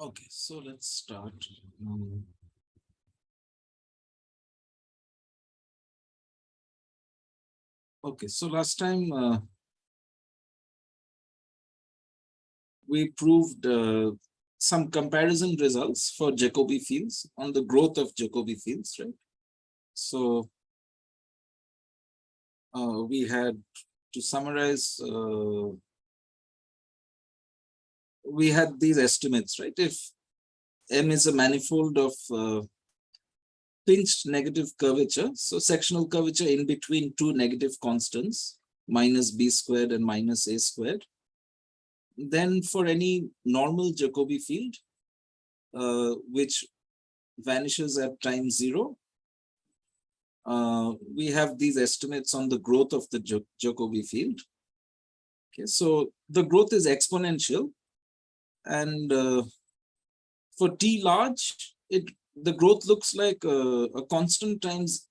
Okay, so let's start. Um, okay, so last time we proved some comparison results for Jacobi fields on the growth of Jacobi fields, right? So we had, to summarize, we had these estimates, right? If M is a manifold of pinched negative curvature, so sectional curvature in between two negative constants, minus b squared and minus a squared, then for any normal Jacobi field, which vanishes at time zero, we have these estimates on the growth of the Jacobi field. Okay, so the growth is exponential, and for t large, the growth looks like a constant times,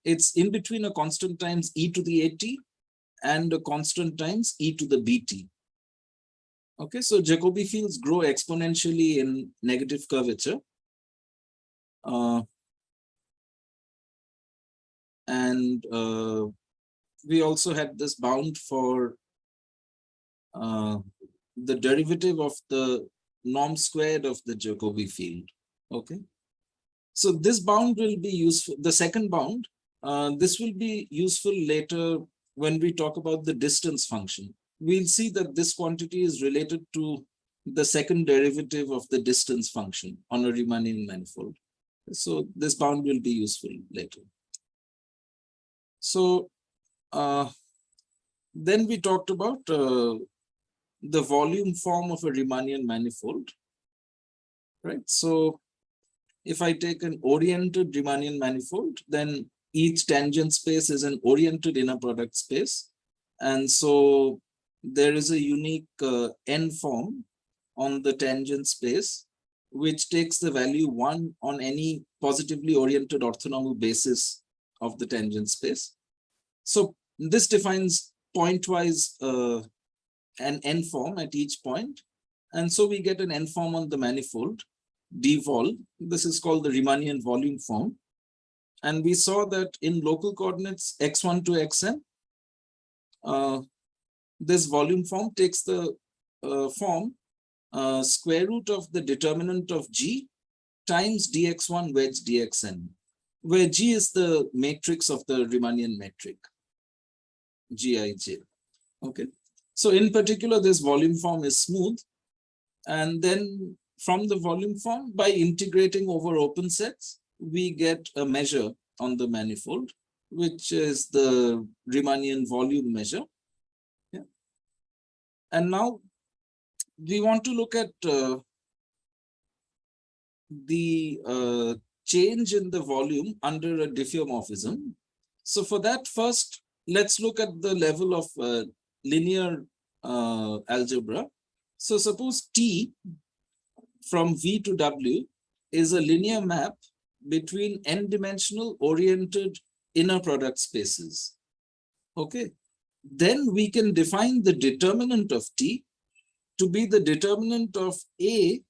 it's in between a constant times e to the at and a constant times e to the bt. Okay, so Jacobi fields grow exponentially in negative curvature. And we also had this bound for the derivative of the norm squared of the Jacobi field. Okay, so this bound will be useful. The second bound, this will be useful later when we talk about the distance function. We'll see that this quantity is related to the second derivative of the distance function on a Riemannian manifold. So this bound will be useful later. So then we talked about the volume form of a Riemannian manifold, right? So if I take an oriented Riemannian manifold, then each tangent space is an oriented inner product space. And so there is a unique n form on the tangent space, which takes the value 1 on any positively oriented orthonormal basis of the tangent space. So this defines pointwise an n form at each point. And so we get an n form on the manifold, dvol. This is called the Riemannian volume form. And we saw that in local coordinates x1 to xn, this volume form takes the form square root of the determinant of G times dx1 wedge dxn, where G is the matrix of the Riemannian metric, Gij. Okay. So in particular, this volume form is smooth. And then from the volume form, by integrating over open sets, we get a measure on the manifold, which is the Riemannian volume measure. Yeah. And now we want to look at the change in the volume under a diffeomorphism. So for that, first, let's look at the level of linear algebra. So suppose T from V to W is a linear map between n-dimensional oriented inner product spaces. Okay, then we can define the determinant of T to be the determinant of A,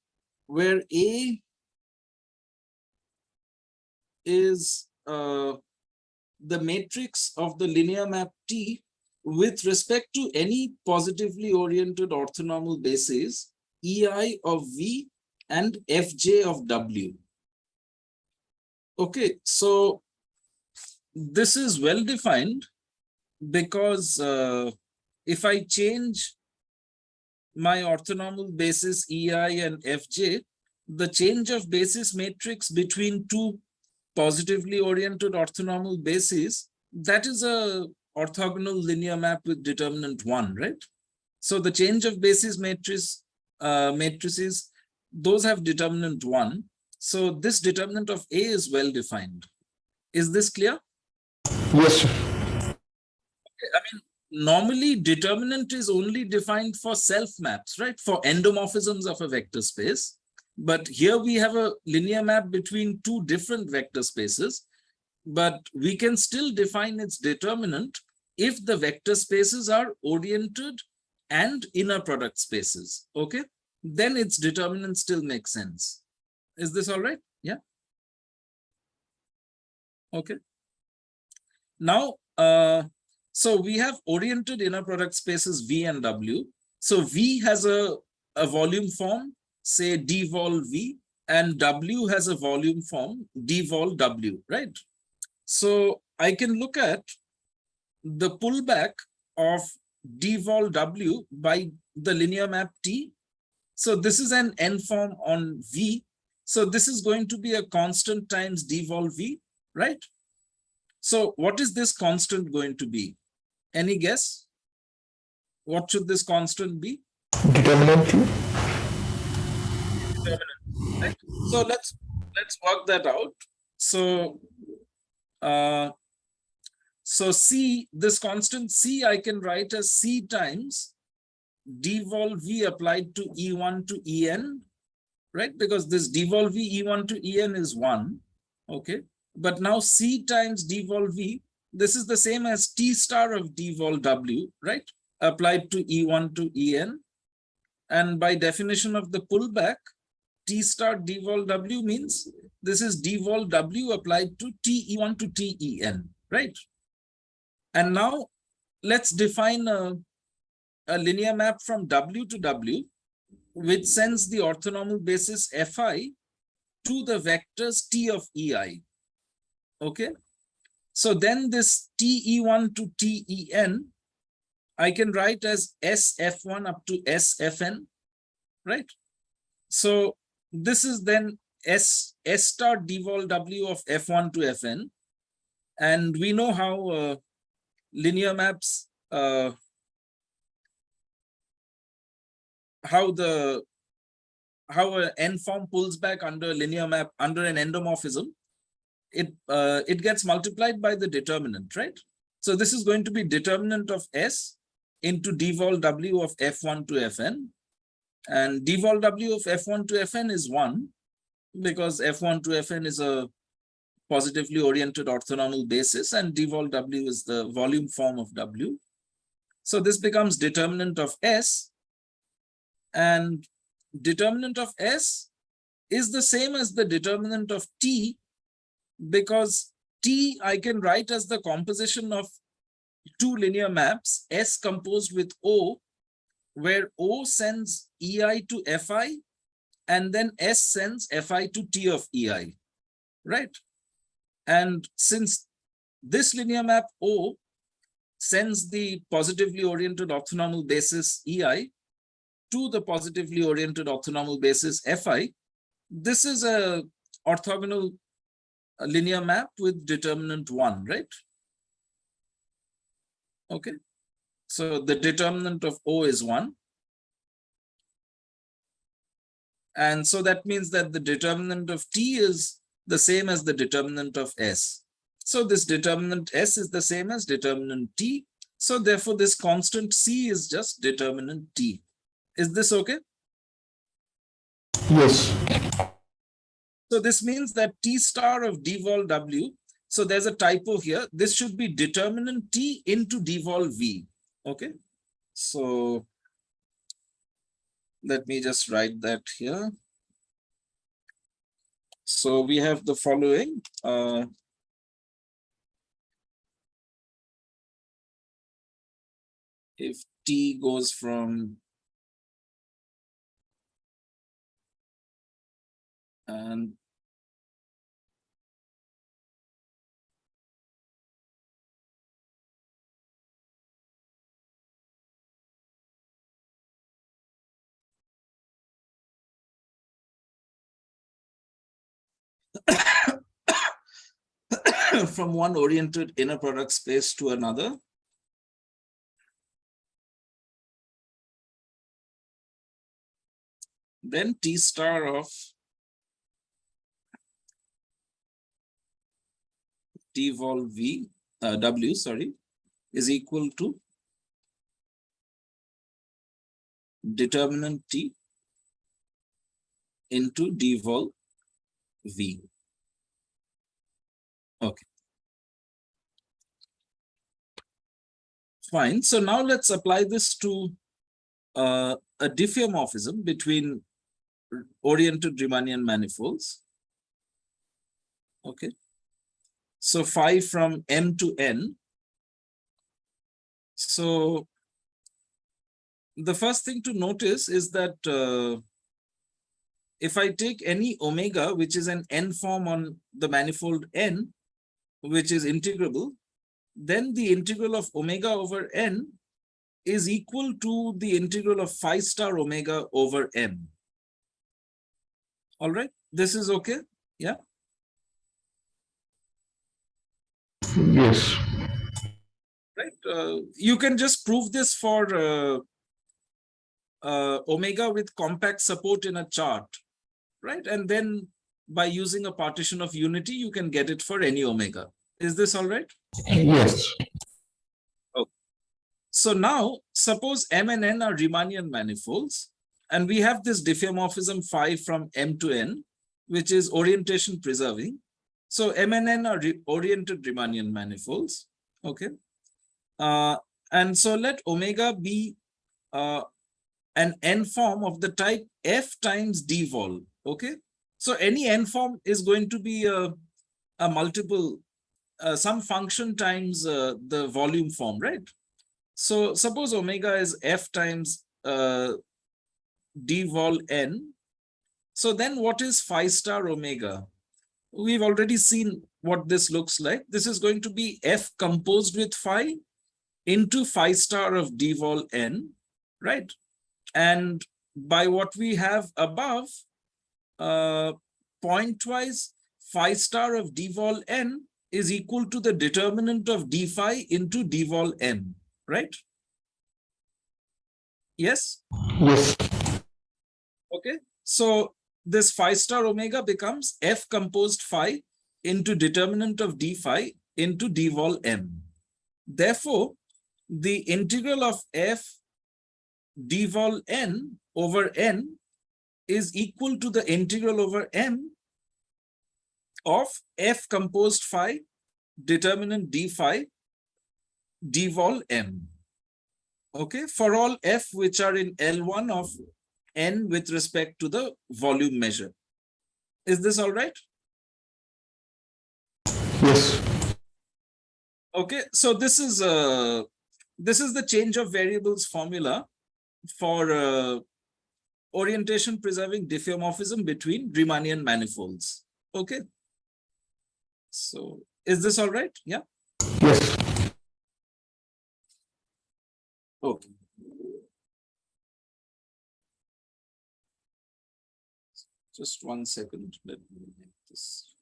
where A is the matrix of the linear map T with respect to any positively oriented orthonormal bases, EI of V and Fj of W. Okay, so this is well defined because if I change my orthonormal basis EI and Fj, the change of basis matrix between two positively oriented orthonormal bases, that is a orthogonal linear map with determinant 1, right? So the change of basis matrices, those have determinant 1. So this determinant of A is well defined. Is this clear? Yes, sir. I mean, normally determinant is only defined for self maps, right? For endomorphisms of a vector space. But here we have a linear map between two different vector spaces, but we can still define its determinant if the vector spaces are oriented and inner product spaces. Okay. then its determinant still makes sense. Is this all right? Yeah. Okay. Now, so we have oriented inner product spaces V and W. So V has a volume form, say d vol V, and W has a volume form d vol W, right? So I can look at the pullback of d vol W by the linear map T. So this is an n form on V. So this is going to be a constant times d vol V, right? So what is this constant going to be? Any guess? What should this constant be? Determinant T. Determinant, right? So let's work that out. So so C, this constant C, I can write as C times d vol V applied to E1 to En, right? Because this d vol V E1 to En is 1, okay? But now C times d vol V, this is the same as T star of d vol W, right? Applied to E1 to En. And by definition of the pullback, T star d vol W means this is d vol W applied to TE1 to TEN, right? And now let's define a linear map from W to W, which sends the orthonormal basis Fi to the vectors T of Ei. Okay. So then this TE1 to TEN, I can write as SF1 up to SFN, right? So this is then S star d vol W of F1 to Fn. And we know how linear maps, how an n form pulls back under a linear map under an endomorphism. It gets multiplied by the determinant, right? So this is going to be determinant of S into d vol W of F1 to Fn. And d vol W of F1 to Fn is 1 because F1 to Fn is a positively oriented orthonormal basis and d vol W is the volume form of W. So this becomes determinant of S, and determinant of S is the same as the determinant of T, because T I can write as the composition of two linear maps, S composed with O, where O sends Ei to Fi, and then S sends Fi to T of Ei, right? And since this linear map O sends the positively oriented orthonormal basis Ei to the positively oriented orthonormal basis Fi, this is a orthogonal linear map with determinant 1, right? Okay. So the determinant of O is 1. And so that means that the determinant of T is the same as the determinant of S. So this determinant S is the same as determinant T. So therefore this constant C is just determinant T. Is this okay? Yes. So this means that T star of d vol W, so there's a typo here. This should be determinant T into d vol V. Okay. So let me just write that here. So we have the following. If T goes from and from one oriented inner product space to another, then T star of T vol V, W, sorry, is equal to determinant T into d vol V. Okay. Fine. So now let's apply this to a diffeomorphism between oriented Riemannian manifolds. Okay. So phi from M to N. So the first thing to notice is that if I take any omega, which is an n form on the manifold n, which is integrable, then the integral of omega over n is equal to the integral of phi star omega over m. All right, this is okay. Yeah. Yes. Right. You can just prove this for omega with compact support in a chart, right? And then by using a partition of unity, you can get it for any omega. Is this all right? Yes. Okay. So now, suppose M and N are Riemannian manifolds, and we have this diffeomorphism phi from M to N, which is orientation preserving. So M and N are oriented Riemannian manifolds. Okay. And so let omega be an n form of the type f times d vol. Okay. So any n form is going to be a multiple, some function times the volume form, right? So suppose omega is f times d vol n. So then what is phi star omega? We've already seen what this looks like. This is going to be f composed with phi into phi star of d vol n, right? And by what we have above, pointwise phi star of d vol n is equal to the determinant of d phi into d vol m, right? Yes? Yes. Okay. So this phi star omega becomes f composed phi into determinant of d phi into d vol m. Therefore, the integral of f d vol n over n is equal to the integral over m of f composed phi determinant d phi d vol m. Okay, for all f which are in L1 of n with respect to the volume measure. Is this all right? Yes. Okay, so this is the change of variables formula for orientation preserving diffeomorphism between Riemannian manifolds. Okay. So is this all right? Yeah. Yes. Okay. Just 1 second. Let me make this.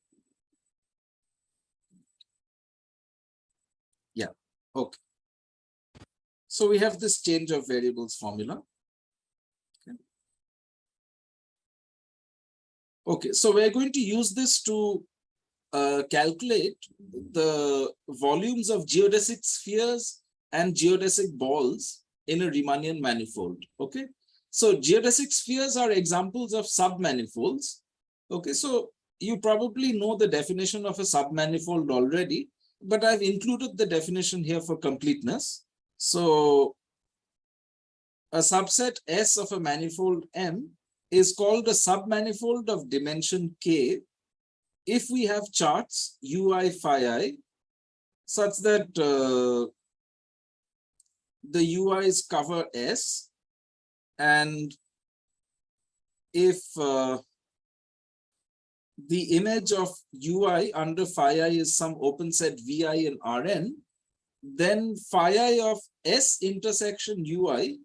Yeah. Okay. So we have this change of variables formula. Okay, so we're going to use this to calculate the volumes of geodesic spheres and geodesic balls in a Riemannian manifold. Okay, so geodesic spheres are examples of submanifolds. Okay, so you probably know the definition of a submanifold already, but I've included the definition here for completeness. So a subset S of a manifold M is called a submanifold of dimension K if we have charts ui phi I such that the ui's cover S, and if the image of ui under phi I is some open set vi in Rn, then phi I of S intersection ui,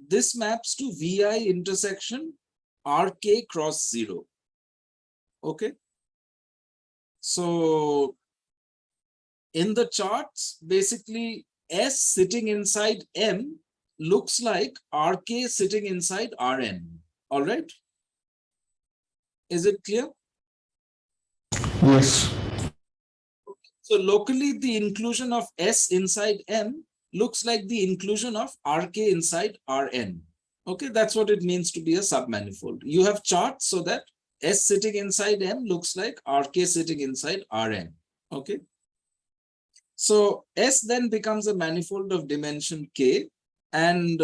this maps to vi intersection Rk cross 0. Okay. So in the charts, basically S sitting inside M looks like Rk sitting inside Rn. All right. Is it clear? Yes. So locally, the inclusion of S inside M looks like the inclusion of Rk inside Rn. Okay, that's what it means to be a submanifold. You have charts so that S sitting inside M looks like Rk sitting inside Rn. Okay. So S then becomes a manifold of dimension K, And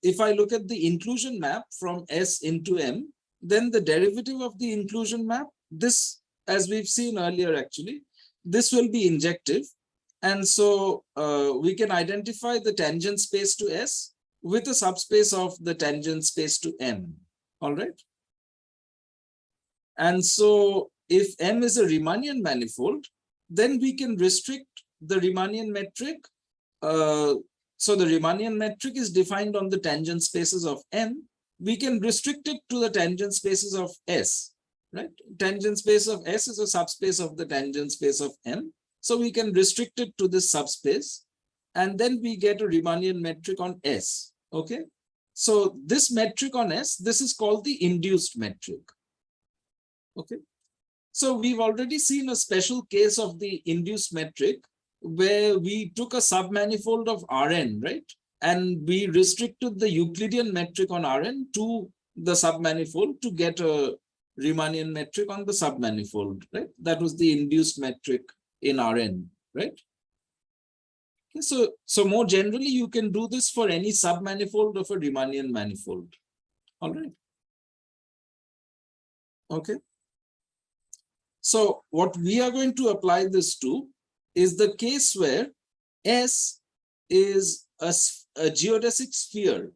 if I look at the inclusion map from S into M, then the derivative of the inclusion map, this, as we've seen earlier, actually, this will be injective. And so we can identify the tangent space to S with a subspace of the tangent space to M. All right. And so if M is a Riemannian manifold, then we can restrict the Riemannian metric. So the Riemannian metric is defined on the tangent spaces of M. We can restrict it to the tangent spaces of S, right? Tangent space of S is a subspace of the tangent space of M. So we can restrict it to this subspace. And then we get a Riemannian metric on S, okay? So this metric on S, this is called the induced metric. Okay, so we've already seen a special case of the induced metric where we took a submanifold of Rn, right? And we restricted the Euclidean metric on Rn to the submanifold to get a Riemannian metric on the submanifold, right? That was the induced metric in Rn, right? Okay, so more generally, you can do this for any submanifold of a Riemannian manifold. All right. Okay. So what we are going to apply this to is the case where S is a geodesic sphere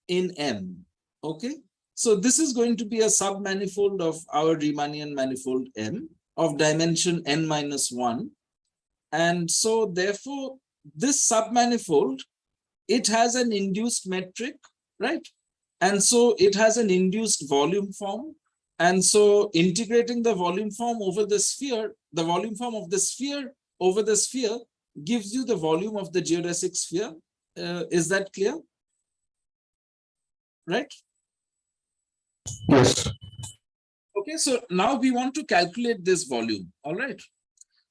in M. Okay. So this is going to be a submanifold of our Riemannian manifold M of dimension n-1. And so therefore, this submanifold, it has an induced metric, right? And so it has an induced volume form. And so integrating the volume form over the sphere, the volume form of the sphere over the sphere gives you the volume of the geodesic sphere. Is that clear? Right? Yes. Okay, so now we want to calculate this volume. All right.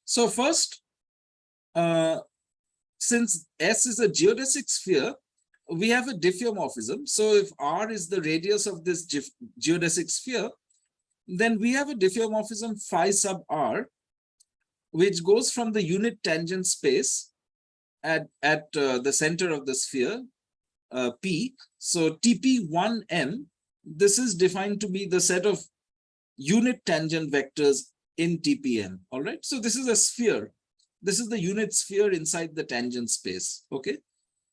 So first, since S is a geodesic sphere, we have a diffeomorphism. So if R is the radius of this geodesic sphere, then we have a diffeomorphism phi sub R, which goes from the unit tangent space at the center of the sphere, P. So TP1M, this is defined to be the set of unit tangent vectors in TPM. All right. So this is a sphere. This is the unit sphere inside the tangent space. Okay.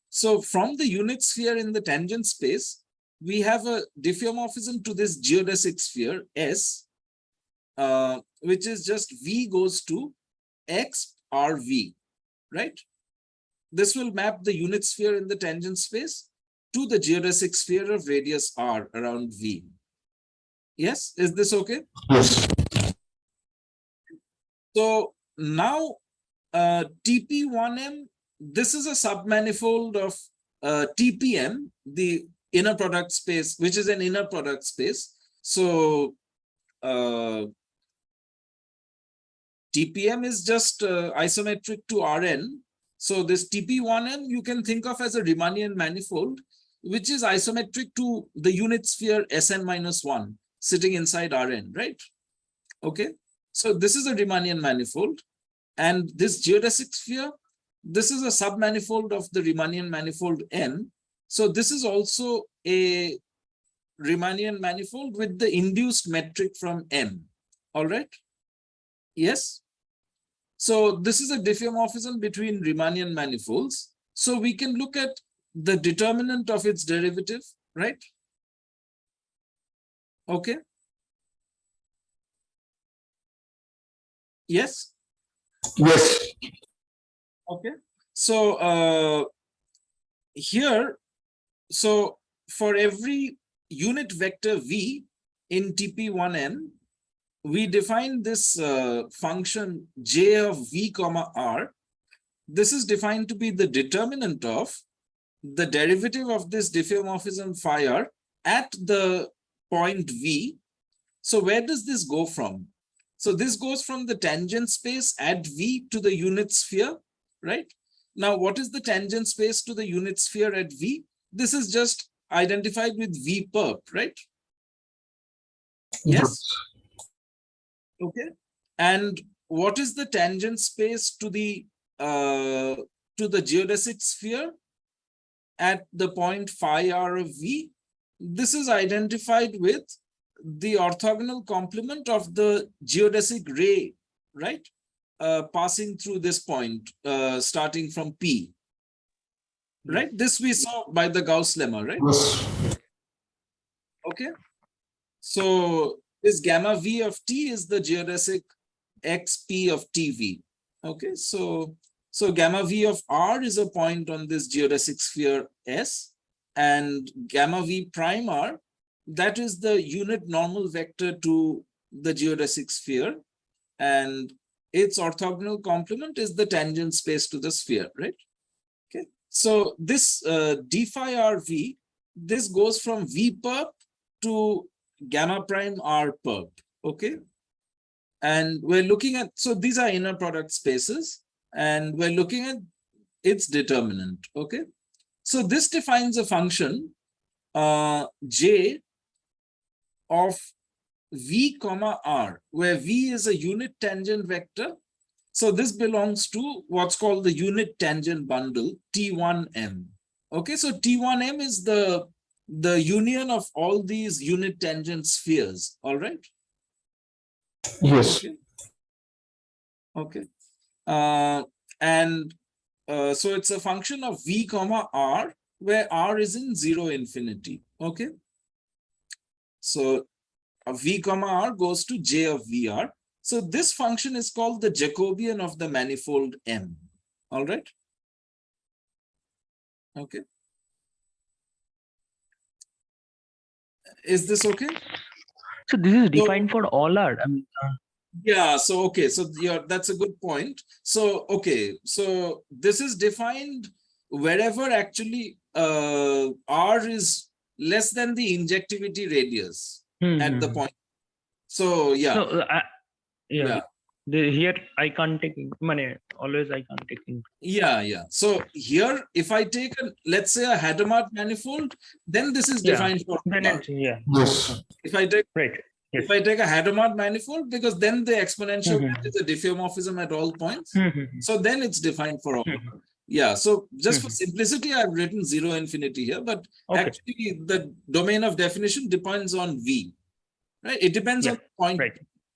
So from the unit sphere in the tangent space, we have a diffeomorphism to this geodesic sphere S, which is just V goes to X RV, right? This will map the unit sphere in the tangent space to the geodesic sphere of radius R around V. Yes, is this okay? Yes. So now TP1M, this is a submanifold of TPM, the inner product space, which is an inner product space. So TPM is just isometric to Rn. So this TP1M you can think of as a Riemannian manifold, which is isometric to the unit sphere Sn-1 sitting inside Rn, right? Okay. So this is a Riemannian manifold. And this geodesic sphere, this is a submanifold of the Riemannian manifold N. So this is also a Riemannian manifold with the induced metric from M. All right. Yes. So this is a diffeomorphism between Riemannian manifolds. So we can look at the determinant of its derivative, right? Okay. Yes. Yes. Okay. So here, so for every unit vector V in TP1M, we define this function J of V comma R. This is defined to be the determinant of the derivative of this diffeomorphism phi R at the point V. So where does this go from? So this goes from the tangent space at V to the unit sphere, right? Now, what is the tangent space to the unit sphere at V? This is just identified with V perp, right? Yes. Okay. And what is the tangent space to the geodesic sphere? at the point phi r of V, this is identified with the orthogonal complement of the geodesic ray, right? Passing through this point, starting from P. Right? This we saw by the Gauss lemma, right? Yes. Okay. So this gamma V of T is the geodesic XP of TV. Okay. So gamma V of R is a point on this geodesic sphere S, and gamma V prime R, that is the unit normal vector to the geodesic sphere, and its orthogonal complement is the tangent space to the sphere, right? Okay. So this d phi RV, this goes from V perp to gamma prime R perp. Okay. And we're looking at, so these are inner product spaces, and we're looking at its determinant. Okay. So this defines a function J of V comma R, where V is a unit tangent vector. So this belongs to what's called the unit tangent bundle, T1M. Okay, so T1M is the union of all these unit tangent spheres, all right? Yes. Okay. Okay. So it's a function of V comma R, where R is in 0 infinity. Okay. So V comma R goes to J of VR. So this function is called the Jacobian of the manifold M. All right. Okay. Is this okay? So this is defined for all R. Yeah. So, okay. So that's a good point. So, okay. So this is defined wherever actually R is less than the injectivity radius at the point. So, yeah. So, yeah. Here I can't take money. Always I can't take in. Yeah. So here, if I take let's say a Hadamard manifold, then this is defined for R. Yes. If I take Yes. If I take a Hadamard manifold, because then the exponential is a diffeomorphism at all points. So then it's defined for all. Yeah. So just for simplicity, I've written 0 infinity here, but actually the domain of definition depends on V, right? It depends on the point,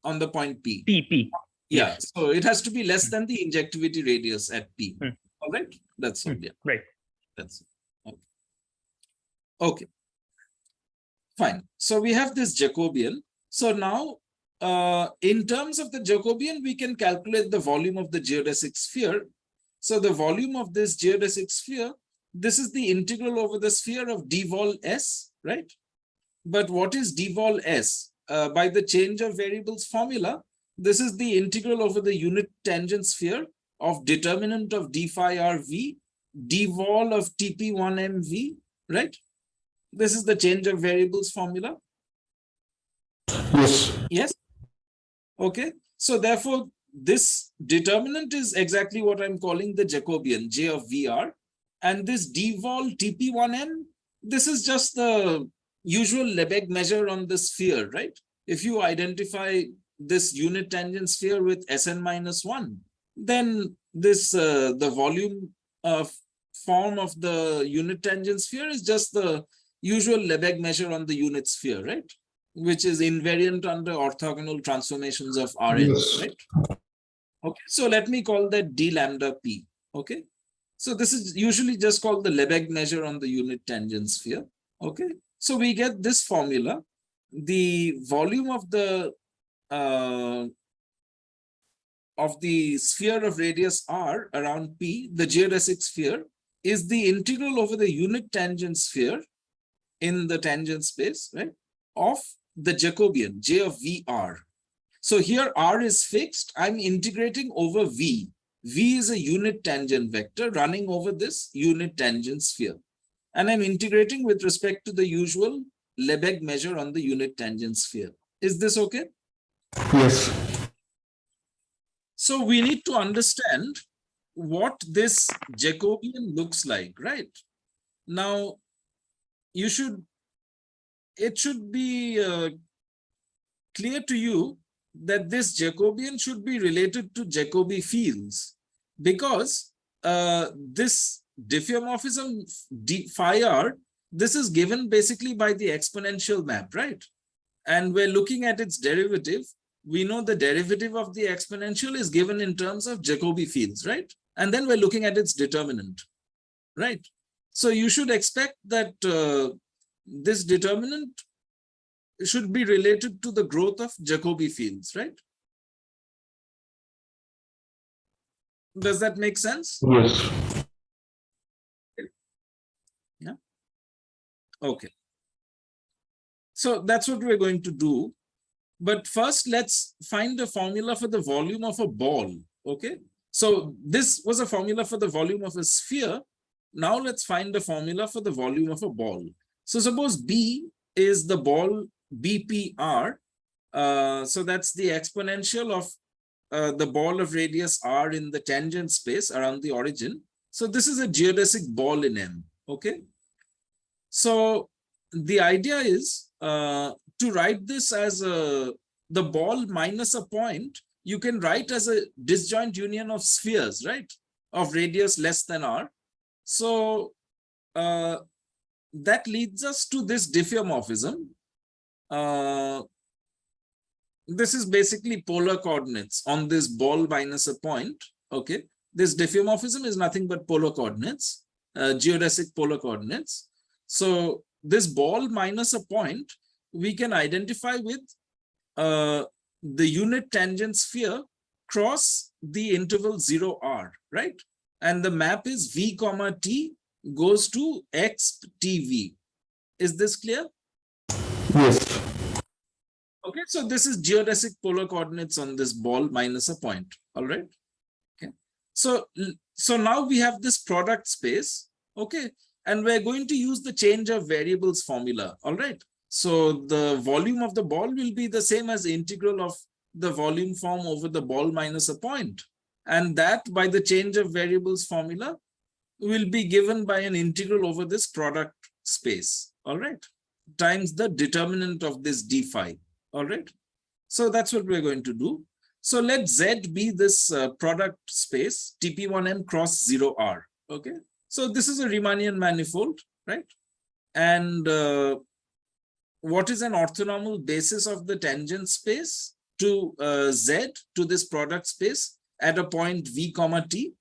on the point P. P. Yeah. So it has to be less than the injectivity radius at P. All right. That's all. Yeah. Right. That's it. Okay. Fine. So we have this Jacobian. So now, in terms of the Jacobian, we can calculate the volume of the geodesic sphere. So the volume of this geodesic sphere, this is the integral over the sphere of d vol S, right? But what is d vol S? By the change of variables formula, this is the integral over the unit tangent sphere of determinant of d phi r v, d vol of TP1M v, right? This is the change of variables formula. Yes. Yes. Okay. So therefore, this determinant is exactly what I'm calling the Jacobian, J of VR. And this d vol TP1M, this is just the usual Lebesgue measure on the sphere, right? If you identify this unit tangent sphere with Sn minus 1, then this the volume form of the unit tangent sphere is just the usual Lebesgue measure on the unit sphere, right? Which is invariant under orthogonal transformations of Rn, right? Okay, so let me call that d lambda p. Okay, so this is usually just called the Lebesgue measure on the unit tangent sphere. Okay, so we get this formula. The volume of the sphere of radius r around P, the geodesic sphere, is the integral over the unit tangent sphere in the tangent space, right, of the Jacobian, J of VR. So here R is fixed. I'm integrating over V. V is a unit tangent vector running over this unit tangent sphere. And I'm integrating with respect to the usual Lebesgue measure on the unit tangent sphere. Is this okay? Yes. So we need to understand what this Jacobian looks like, right? Now, it should be clear to you that this Jacobian should be related to Jacobi fields, because this diffeomorphism d phi r, this is given basically by the exponential map, right? And we're looking at its derivative. We know the derivative of the exponential is given in terms of Jacobi fields, right? And then we're looking at its determinant, right? So you should expect that this determinant should be related to the growth of Jacobi fields, right? Does that make sense? Yes. Yeah. Okay. So that's what we're going to do. But first, let's find a formula for the volume of a ball. Okay. So this was a formula for the volume of a sphere. Now let's find a formula for the volume of a ball. So suppose B is the ball BPR. So that's the exponential of the ball of radius r in the tangent space around the origin. So this is a geodesic ball in M. Okay. So the idea is to write this as the ball minus a point, you can write as a disjoint union of spheres, right? Of radius less than r. So that leads us to this diffeomorphism. This is basically polar coordinates on this ball minus a point. Okay. This diffeomorphism is nothing but polar coordinates, geodesic polar coordinates. So this ball minus a point, we can identify with the unit tangent sphere cross the interval 0r, right? And the map is v comma t goes to x tv. Is this clear? Yes. Okay, so this is geodesic polar coordinates on this ball minus a point. All right. Okay. So now we have this product space. Okay. And we're going to use the change of variables formula. All right. So the volume of the ball will be the same as the integral of the volume form over the ball minus a point. And that by the change of variables formula will be given by an integral over this product space. All right. Times the determinant of this d phi. All right. So that's what we're going to do. So let Z be this product space TP1M cross 0R. Okay. So this is a Riemannian manifold, right? And what is an orthonormal basis of the tangent space to Z, to this product space at a point V comma T?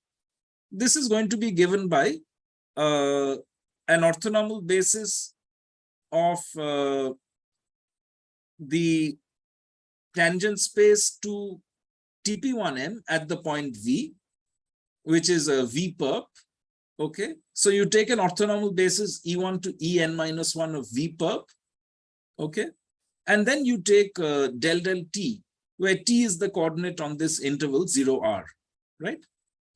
This is going to be given by an orthonormal basis of the tangent space to TP1M at the point V, which is a V perp. Okay, so you take an orthonormal basis E1 to En minus 1 of V perp. Okay, and then you take del del T, where T is the coordinate on this interval 0R, right?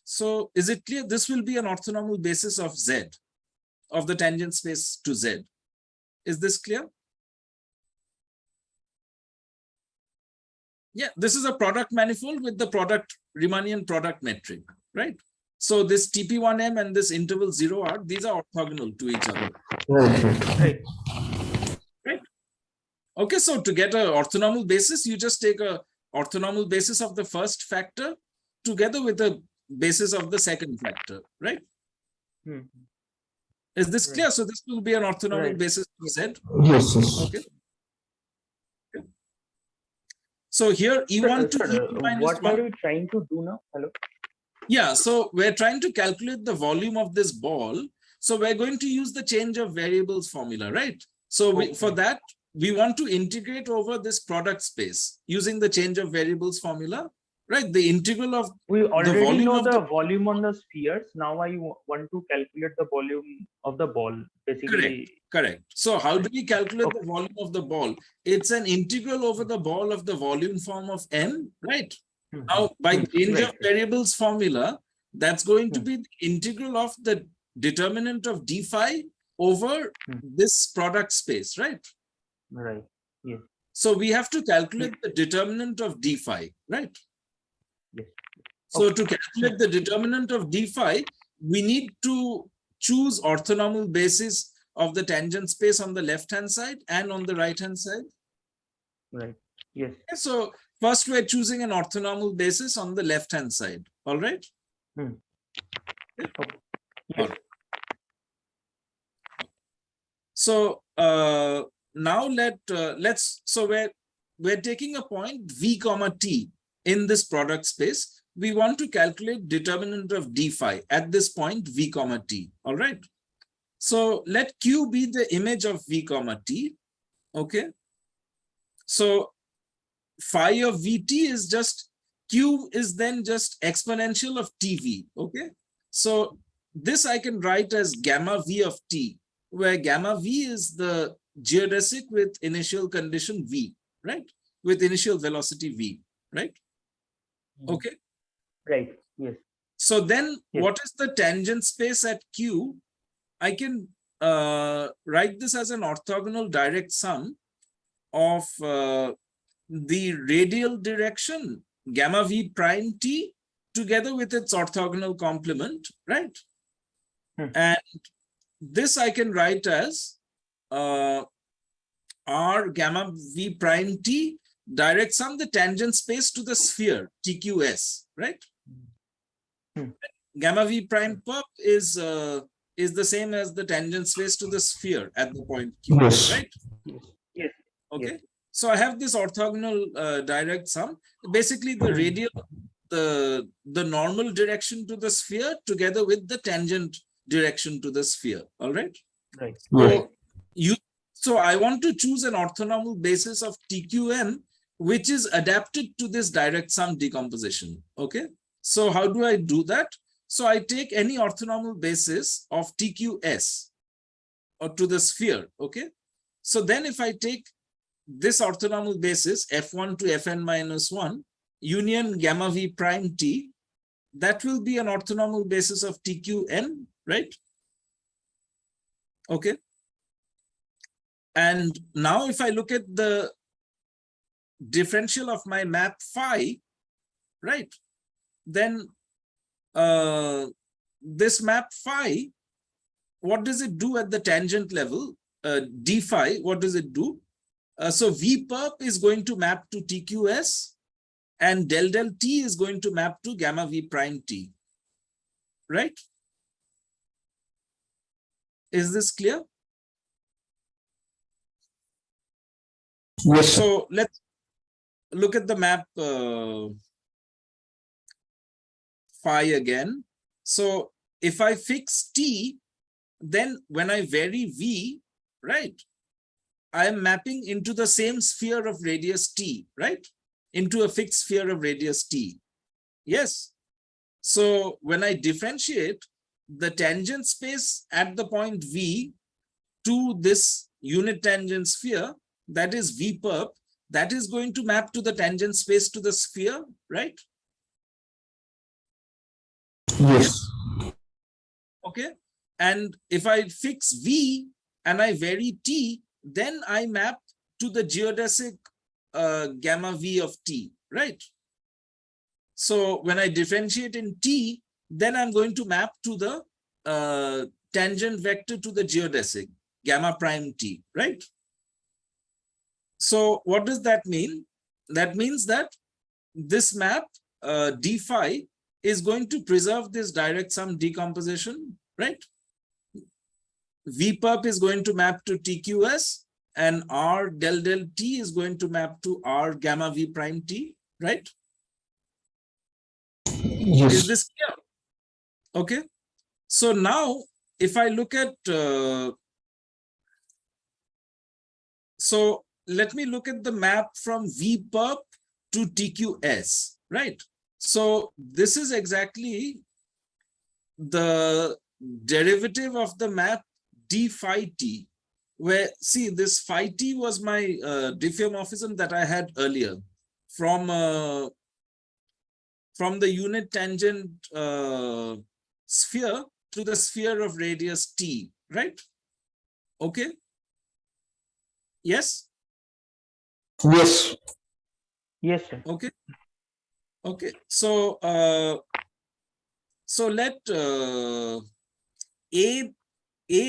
So is it clear? This will be an orthonormal basis of Z, of the tangent space to Z. Is this clear? Yeah, this is a product manifold with the product Riemannian product metric, right? So this TP1M and this interval 0R, these are orthogonal to each other. Right. Right? Okay, so to get an orthonormal basis, you just take a orthonormal basis of the first factor together with a basis of the second factor, right? Is this clear? So this will be an orthonormal basis of Z. Yes. Yes. Okay. So here E1 to E2 minus what 1. are you trying to do now? Hello. Yeah, so we're trying to calculate the volume of this ball. So we're going to use the change of variables formula, right? So for that, we want to integrate over this product space using the change of variables formula, right? The integral of We already volume know of the the- volume on the spheres. Now I want to calculate the volume of the ball. Basically, Correct. So how do we calculate the volume of the ball? It's an integral over the ball of the volume form of M, right? Now, by change of variables formula, that's going to be the integral of the determinant of d phi over this product space, right? right. Yes. So we have to calculate the determinant of d phi, right? Yes. So to calculate the determinant of d phi, we need to choose orthonormal basis of the tangent space on the left-hand side and on the right-hand side. Right. Yes. So first we're choosing an orthonormal basis on the left-hand side. All right. Yes. All right. So now so we're taking a point v comma t in this product space. We want to calculate determinant of d phi at this point v comma t. All right. So let q be the image of v comma t. Okay. So phi of vt is just q is then just exponential of tv. Okay. So this I can write as gamma v of t, where gamma v is the geodesic with initial condition v, right? With initial velocity v, right? Okay. Right. Yes. So then Yes. what is the tangent space at q? I can write this as an orthogonal direct sum of the radial direction gamma v prime t together with its orthogonal complement, right? And this I can write as r gamma v prime t direct sum the tangent space to the sphere TQS, right? Gamma v prime perp is the same as the tangent space to the sphere at the point Q, Yes. right? Yes. Okay. Yes. So I have this orthogonal direct sum, basically the radial, the normal direction to the sphere together with the tangent direction to the sphere. All right. Right. Right. So I want to choose an orthonormal basis of TQM, which is adapted to this direct sum decomposition. Okay. So how do I do that? So I take any orthonormal basis of TQS or to the sphere. Okay. So then if I take this orthonormal basis f1 to fn minus 1 union gamma v prime t, that will be an orthonormal basis of TQN, right? Okay. And now if I look at the differential of my map phi, right, then this map phi, what does it do at the tangent level? D phi, what does it do? So V perp is going to map to TQS and del del T is going to map to gamma V prime T, right? Is this clear? Yes. So let's look at the map phi again. So if I fix T, then when I vary V, right, I am mapping into the same sphere of radius T, right? Into a fixed sphere of radius T. Yes. So when I differentiate the tangent space at the point V to this unit tangent sphere, that is V perp, that is going to map to the tangent space to the sphere, right? Yes. Okay. And if I fix V and I vary T, then I map to the geodesic gamma V of T, right? So when I differentiate in T, then I'm going to map to the tangent vector to the geodesic gamma prime T, right? So what does that mean? That means that this map d phi is going to preserve this direct sum decomposition, right? V perp is going to map to TQS and R del del T is going to map to R gamma V prime T, right? Yes. Is this clear? Okay. So now if I look at, so let me look at the map from V perp to TQS, right? So this is exactly the derivative of the map d phi t, where see this phi t was my diffeomorphism that I had earlier from the unit tangent sphere to the sphere of radius t, right? Okay. Yes. Yes. Yes, sir. Okay. Okay. So so let A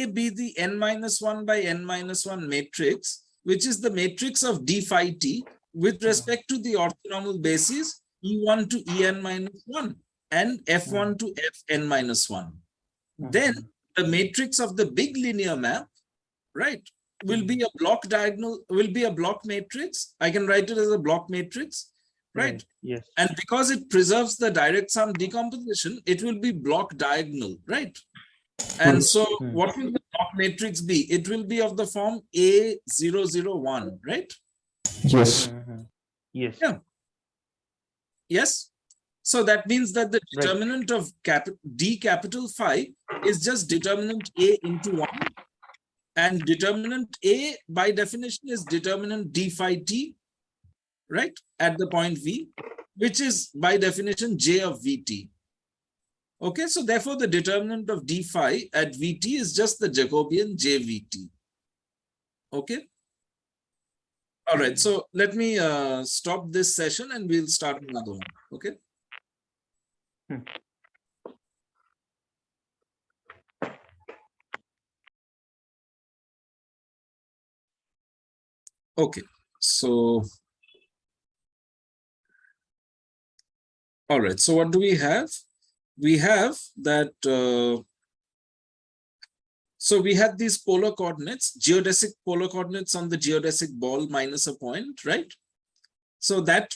be the n-1 by n-1 matrix, which is the matrix of d phi t with respect to the orthonormal bases E1 to En-1 and F1 to Fn-1. Then the matrix of the big linear map right, will be a block diagonal, will be a block matrix. I can write it as a block matrix, right? Yes. And because it preserves the direct sum decomposition, it will be block diagonal, right? And so what will the block matrix be? It will be of the form A001, right? Yes. Yes. Yeah. Yes. So that means that the Right. determinant of D capital phi is just determinant A into 1. And determinant A by definition is determinant D phi T, right? At the point V, which is by definition J of Vt. Okay, so therefore the determinant of D phi at Vt is just the Jacobian JVT. Okay. All right, so let me stop this session and we'll start another one. Okay. Okay, so all right, so what do we have? We have that so we had these polar coordinates, geodesic polar coordinates on the geodesic ball minus a point, right? So that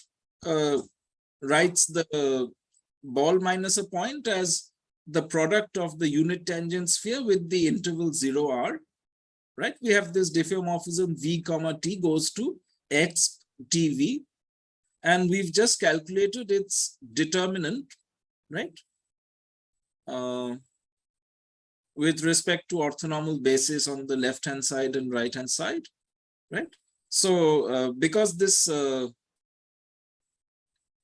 writes the ball minus a point as the product of the unit tangent sphere with the interval 0r, right? We have this diffeomorphism v comma t goes to x tv, and we've just calculated its determinant, right? With respect to orthonormal basis on the left-hand side and right-hand side, right? So because this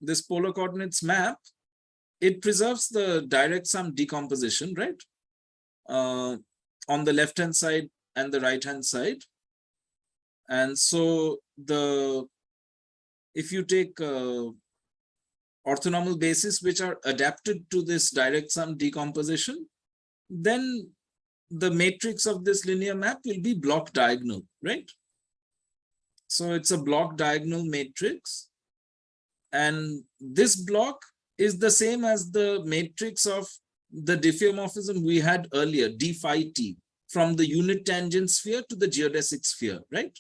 this polar coordinates map, it preserves the direct sum decomposition, right? On the left-hand side and the right-hand side. And so if you take orthonormal bases which are adapted to this direct sum decomposition, then the matrix of this linear map will be block diagonal, right? So it's a block diagonal matrix. And this block is the same as the matrix of the diffeomorphism we had earlier, d phi t, from the unit tangent sphere to the geodesic sphere, right?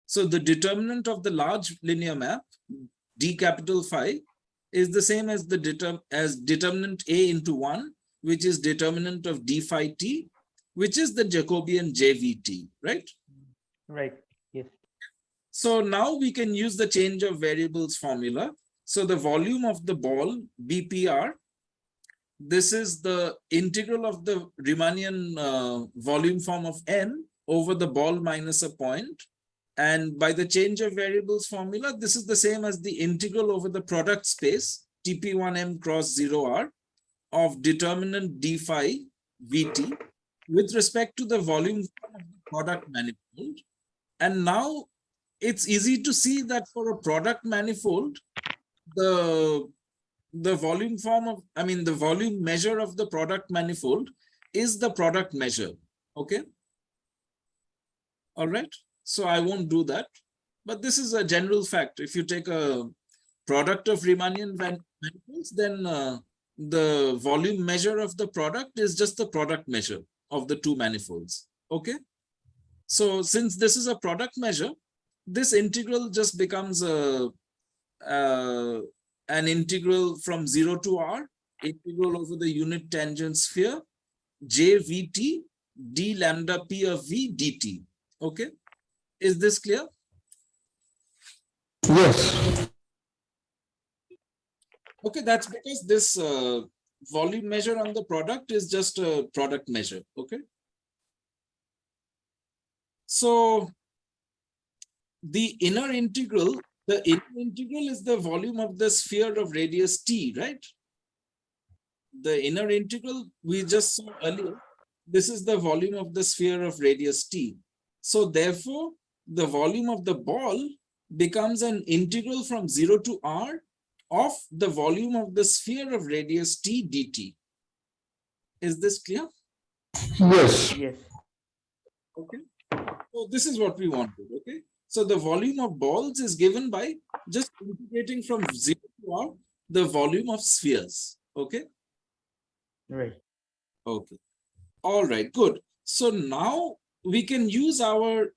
So the determinant of the large linear map, d capital phi, is the same as the determinant A into 1, which is determinant of d phi t, which is the Jacobian JVT, right? Right. Yes. So now we can use the change of variables formula. So the volume of the ball, BPR, this is the integral of the Riemannian volume form of n over the ball minus a point. And by the change of variables formula, this is the same as the integral over the product space, TP1m cross 0r, of determinant d phi Vt with respect to the volume form of the product manifold. And now it's easy to see that for a product manifold, the volume form of, the volume measure of the product manifold is the product measure. Okay. All right. So I won't do that, but this is a general fact. If you take a product of Riemannian manifolds, then the volume measure of the product is just the product measure of the two manifolds. Okay. So since this is a product measure, this integral just becomes an integral from 0 to r, integral over the unit tangent sphere, jvt d lambda p of v dt. Okay. Is this clear? Yes. Okay, that's because this volume measure on the product is just a product measure. Okay. So the inner integral is the volume of the sphere of radius t, right? The inner integral we just saw earlier, this is the volume of the sphere of radius t. So therefore, the volume of the ball becomes an integral from 0 to r of the volume of the sphere of radius t dt. Is this clear? Yes. Yes. Okay. So this is what we wanted. Okay. So the volume of balls is given by just integrating from 0 to r the volume of spheres. Okay. Right. Okay. All right. Good. So now we can use our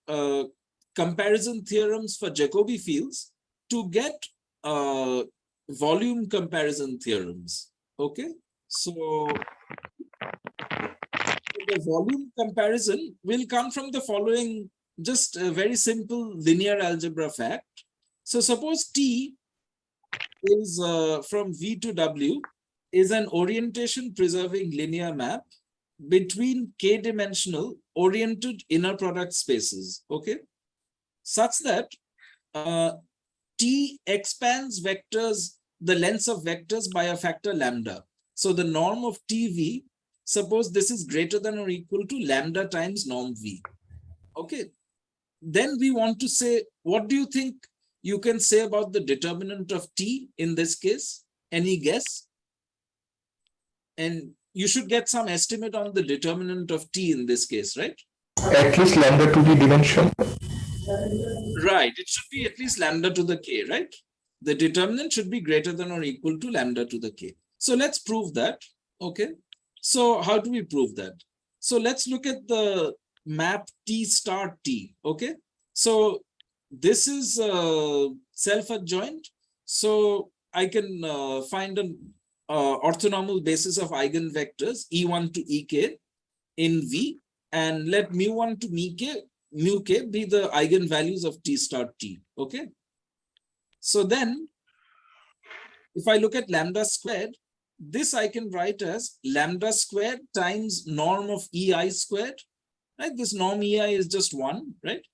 comparison theorems for Jacobi fields to get volume comparison theorems. Okay, so the volume comparison will come from the following, just a very simple linear algebra fact. So suppose T is from V to W is an orientation preserving linear map between k-dimensional oriented inner product spaces, okay, such that T expands vectors, the lengths of vectors by a factor lambda. So the norm of TV, suppose this is greater than or equal to lambda times norm V. Okay. Then we want to say, what do you think you can say about the determinant of T in this case? Any guess? And you should get some estimate on the determinant of T in this case, right? At least lambda to the dimension. Right. It should be at least lambda to the K, right? The determinant should be greater than or equal to lambda to the K. So let's prove that. Okay. So how do we prove that? So let's look at the map T star T. Okay. So this is self-adjoint. So I can find an orthonormal basis of eigenvectors E1 to Ek in V, and let mu1 to mu k be the eigenvalues of T star T. Okay. So then if I look at lambda squared, this I can write as lambda squared times norm of EI squared, right? This norm EI is just 1, right?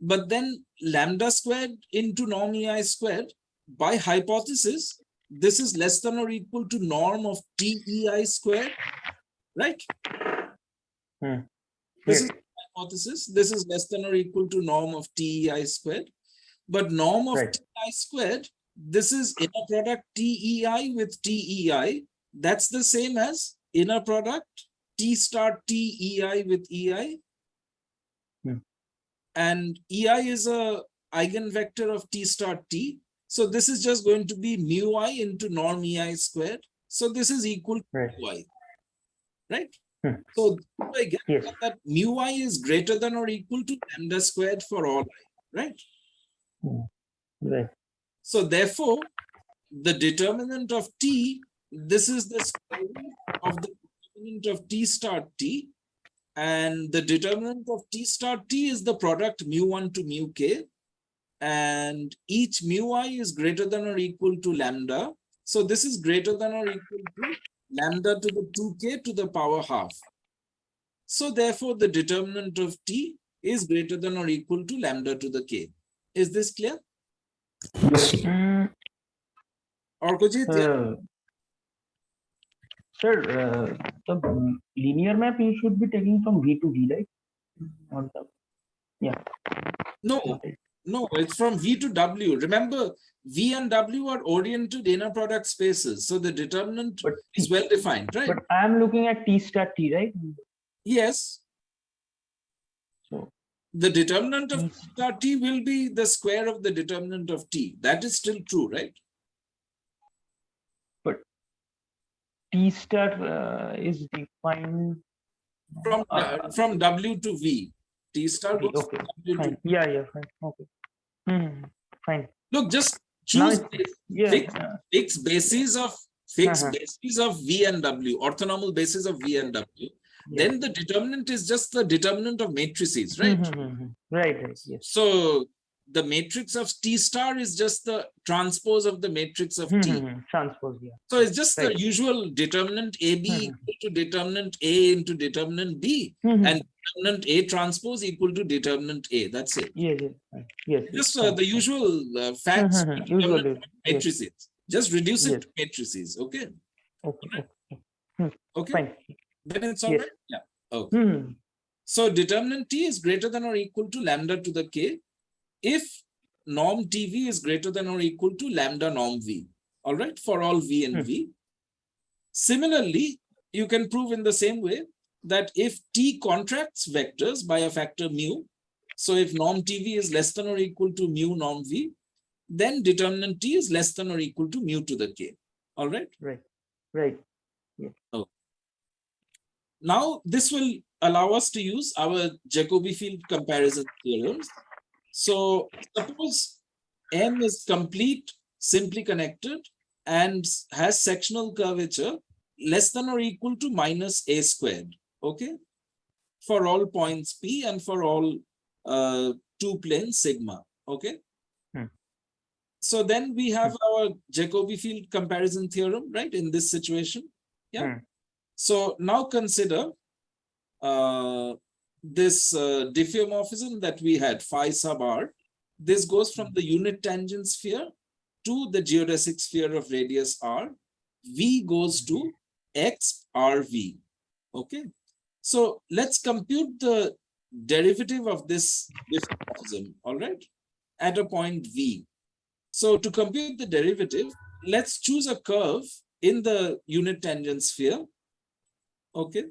But then lambda squared into norm EI squared, by hypothesis, this is less than or equal to norm of TEI squared, right? This is hypothesis. This is less than or equal to norm of TEI squared. But norm of TEI squared, this is inner product TEI with TEI. That's the same as inner product T star TEI with EI. And EI is a eigenvector of T star T. So this is just going to be mu I into norm EI squared. So this is equal to mu I, right? So I get that mu I is greater than or equal to lambda squared for all I, right? Right. So therefore, the determinant of T, this is the square root of the determinant of T star T. And the determinant of T star T is the product mu1 to mu k. And each mu I is greater than or equal to lambda. So this is greater than or equal to lambda to the 2k to the power half. So therefore, the determinant of T is greater than or equal to lambda to the k. Is this clear? Yes. Or Kojit? Sir, the linear map you should be taking from V to V, right? On the, No, it's from V to W. Remember, V and W are oriented inner product spaces. So the determinant is well defined, right? But I'm looking at T star T, right? Yes. So the determinant of T star T will be the square of the determinant of T. That is still true, right? But T star is defined from W to V. T star goes okay. from W Fine. to Yeah, fine. Okay. Fine. Look, just choose fixed bases of V and W, orthonormal basis of V and W. Then the determinant is just the determinant of matrices, right? Right, yes. So the matrix of T star is just the transpose of the matrix of T. Transpose, yeah. So it's just the usual determinant AB equal to determinant A into determinant B, and determinant A transpose equal to determinant A. That's it. Yes. Just the usual facts, matrices. Just reduce it to matrices. Okay. Okay. Fine. Then it's all right. Yeah. Okay. So determinant T is greater than or equal to lambda to the K if norm TV is greater than or equal to lambda norm V. All right, for all V and V. Similarly, you can prove in the same way that if T contracts vectors by a factor mu, so if norm TV is less than or equal to mu norm V, then determinant T is less than or equal to mu to the K. All right? Right. Yeah. Oh. Now this will allow us to use our Jacobi field comparison theorems. So suppose M is complete, simply connected, and has sectional curvature less than or equal to minus a squared. Okay, for all points P and for all two planes sigma. Okay. So then we have our Jacobi field comparison theorem, right, in this situation. Yeah. So now consider this diffeomorphism that we had, phi sub r. This goes from the unit tangent sphere to the geodesic sphere of radius r. V goes to x rv. Okay. So let's compute the derivative of this diffeomorphism, all right, at a point V. So to compute the derivative, let's choose a curve in the unit tangent sphere, okay,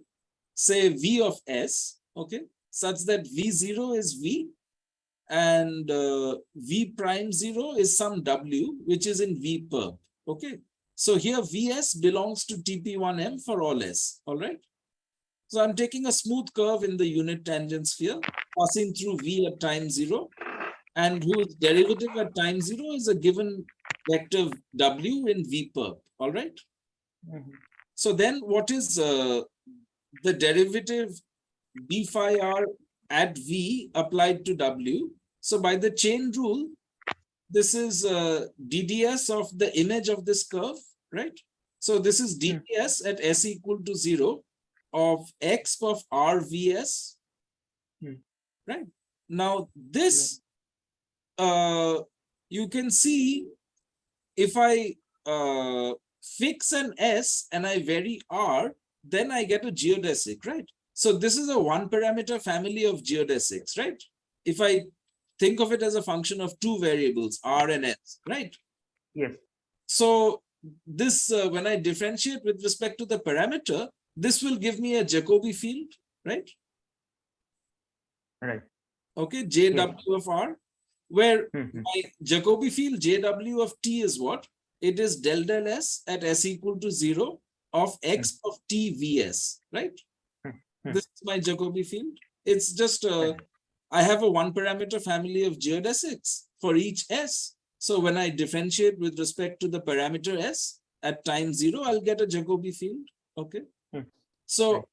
say V of S, okay, such that V0 is V and V prime 0 is some W, which is in V perp, okay. So here Vs belongs to TP1M for all S, all right. So I'm taking a smooth curve in the unit tangent sphere, passing through V at time 0, and whose derivative at time 0 is a given vector W in V perp, all right? So then what is the derivative d phi r at V applied to W? So by the chain rule, this is DDS of the image of this curve, right? So this is DDS at S equal to 0 of X of RVS, right? Now this, you can see if I fix an S and I vary R, then I get a geodesic, right? So this is a one parameter family of geodesics, right? If I think of it as a function of two variables, R and S, right? Yes. So this, when I differentiate with respect to the parameter, this will give me a Jacobi field, right? Right. Okay, JW of R, where my Jacobi field JW of T is what? It is del del S at S equal to 0 of X of T Vs, right? This is my Jacobi field. It's just, I have a one parameter family of geodesics for each S. So when I differentiate with respect to the parameter S at time 0, I'll get a Jacobi field, okay? So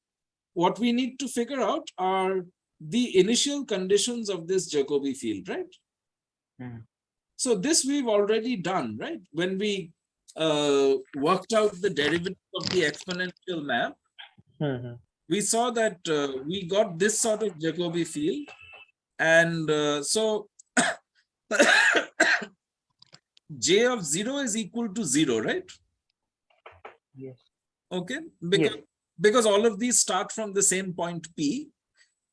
what we need to figure out are the initial conditions of this Jacobi field, right? So this we've already done, right? When we worked out the derivative of the exponential map, we saw that we got this sort of Jacobi field. And so J of 0 is equal to 0, right? Yes. Okay, because all of these start from the same point P,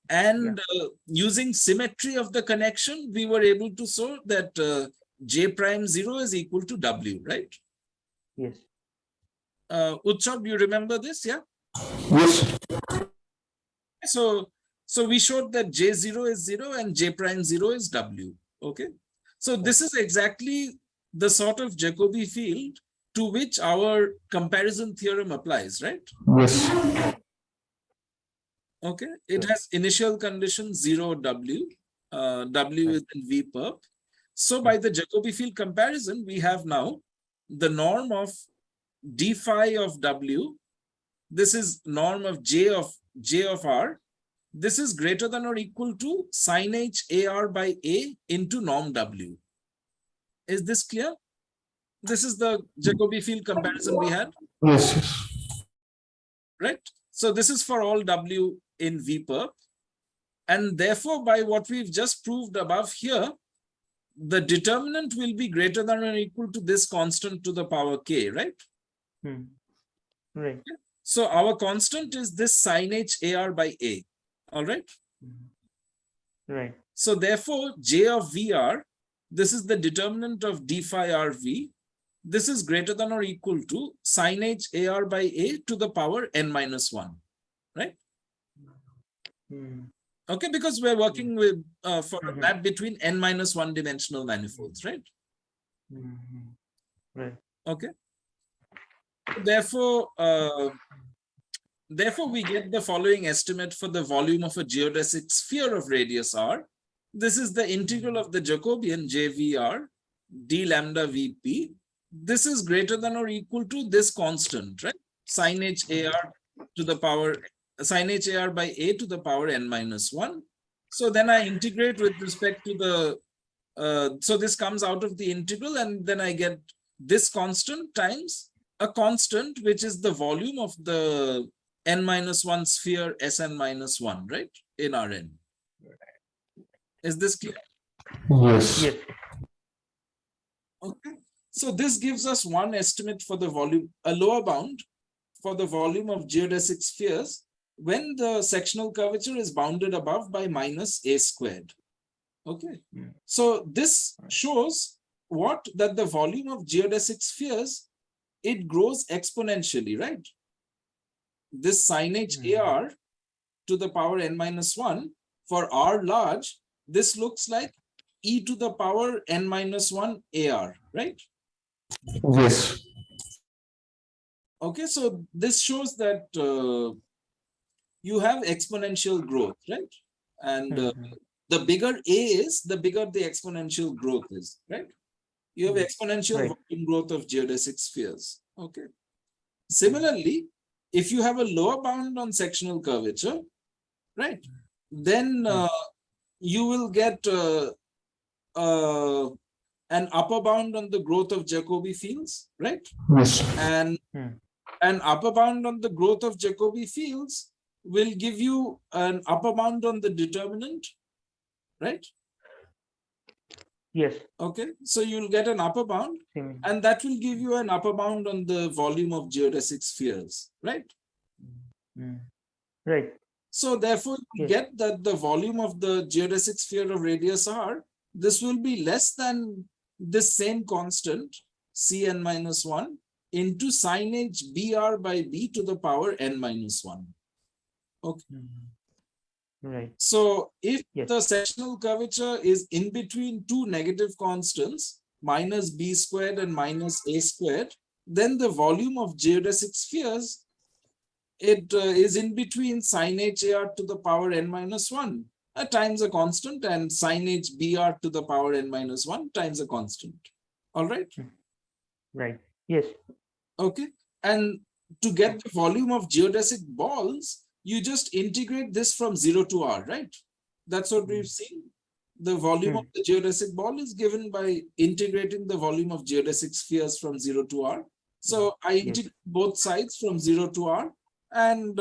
and using symmetry of the connection, we were able to show that J prime 0 is equal to W, right? Yes. Utsav, you remember this, yeah? Yes. So we showed that J0 is 0 and J prime 0 is W, okay? So this is exactly the sort of Jacobi field to which our comparison theorem applies, right? Yes. Okay, it has initial condition 0 W, W is in V perp. So by the Jacobi field comparison, we have now the norm of d phi of W. This is norm of J of R. This is greater than or equal to sin H AR by A into norm W. Is this clear? This is the Jacobi field comparison we had. Yes. Right? So this is for all W in V perp. And therefore, by what we've just proved above here, the determinant will be greater than or equal to this constant to the power K, right? Right. So our constant is this sin H AR by A, all right? Right. So therefore, J of VR, this is the determinant of d phi RV. This is greater than or equal to sin H AR by A to the power n minus 1, right? Okay, because we're working with for a map between n minus 1 dimensional manifolds, right? Right. Okay. Therefore, therefore, we get the following estimate for the volume of a geodesic sphere of radius r. This is the integral of the Jacobian JVR d lambda Vp. This is greater than or equal to this constant, right? Sin h AR to the power, sin h AR by A to the power n minus 1. So then I integrate with respect to the, so this comes out of the integral, and then I get this constant times a constant, which is the volume of the n minus 1 sphere Sn minus 1, right? In Rn. Is this clear? Yes. Yes. Okay. So this gives us one estimate for the volume, a lower bound for the volume of geodesic spheres when the sectional curvature is bounded above by minus a squared. Okay. Mm. So this shows what? That the volume of geodesic spheres, it grows exponentially, right? This sin h AR to the power n minus 1 for R large, this looks like e to the power n minus 1 AR, right? Yes. Okay, so this shows that you have exponential growth, right? And the bigger A is, the bigger the exponential growth is, right? You have exponential Right. volume growth of geodesic spheres. Okay. Similarly, if you have a lower bound on sectional curvature, right, then you will get an upper bound on the growth of Jacobi fields, right? Yes. And an upper bound on the growth of Jacobi fields will give you an upper bound on the determinant, right? Yes. Okay, so you'll get an upper bound, Same. and that will give you an upper bound on the volume of geodesic spheres, right? Right. So therefore, you Yes. get that the volume of the geodesic sphere of radius r, this will be less than this same constant, Cn minus 1, into sin h br by b to the power n minus 1. Okay. Right. So if Yes. the sectional curvature is in between two negative constants, minus b squared and minus a squared, then the volume of geodesic spheres, it is in between sin h AR to the power n minus 1 times a constant, and sin h BR to the power n minus 1 times a constant. All right. Right. Yes. Okay. And to get the volume of geodesic balls, you just integrate this from 0 to r, right? That's what we've seen. The volume of the geodesic ball is given by integrating the volume of geodesic spheres from 0 to r. So I integrate both sides from 0 to r, and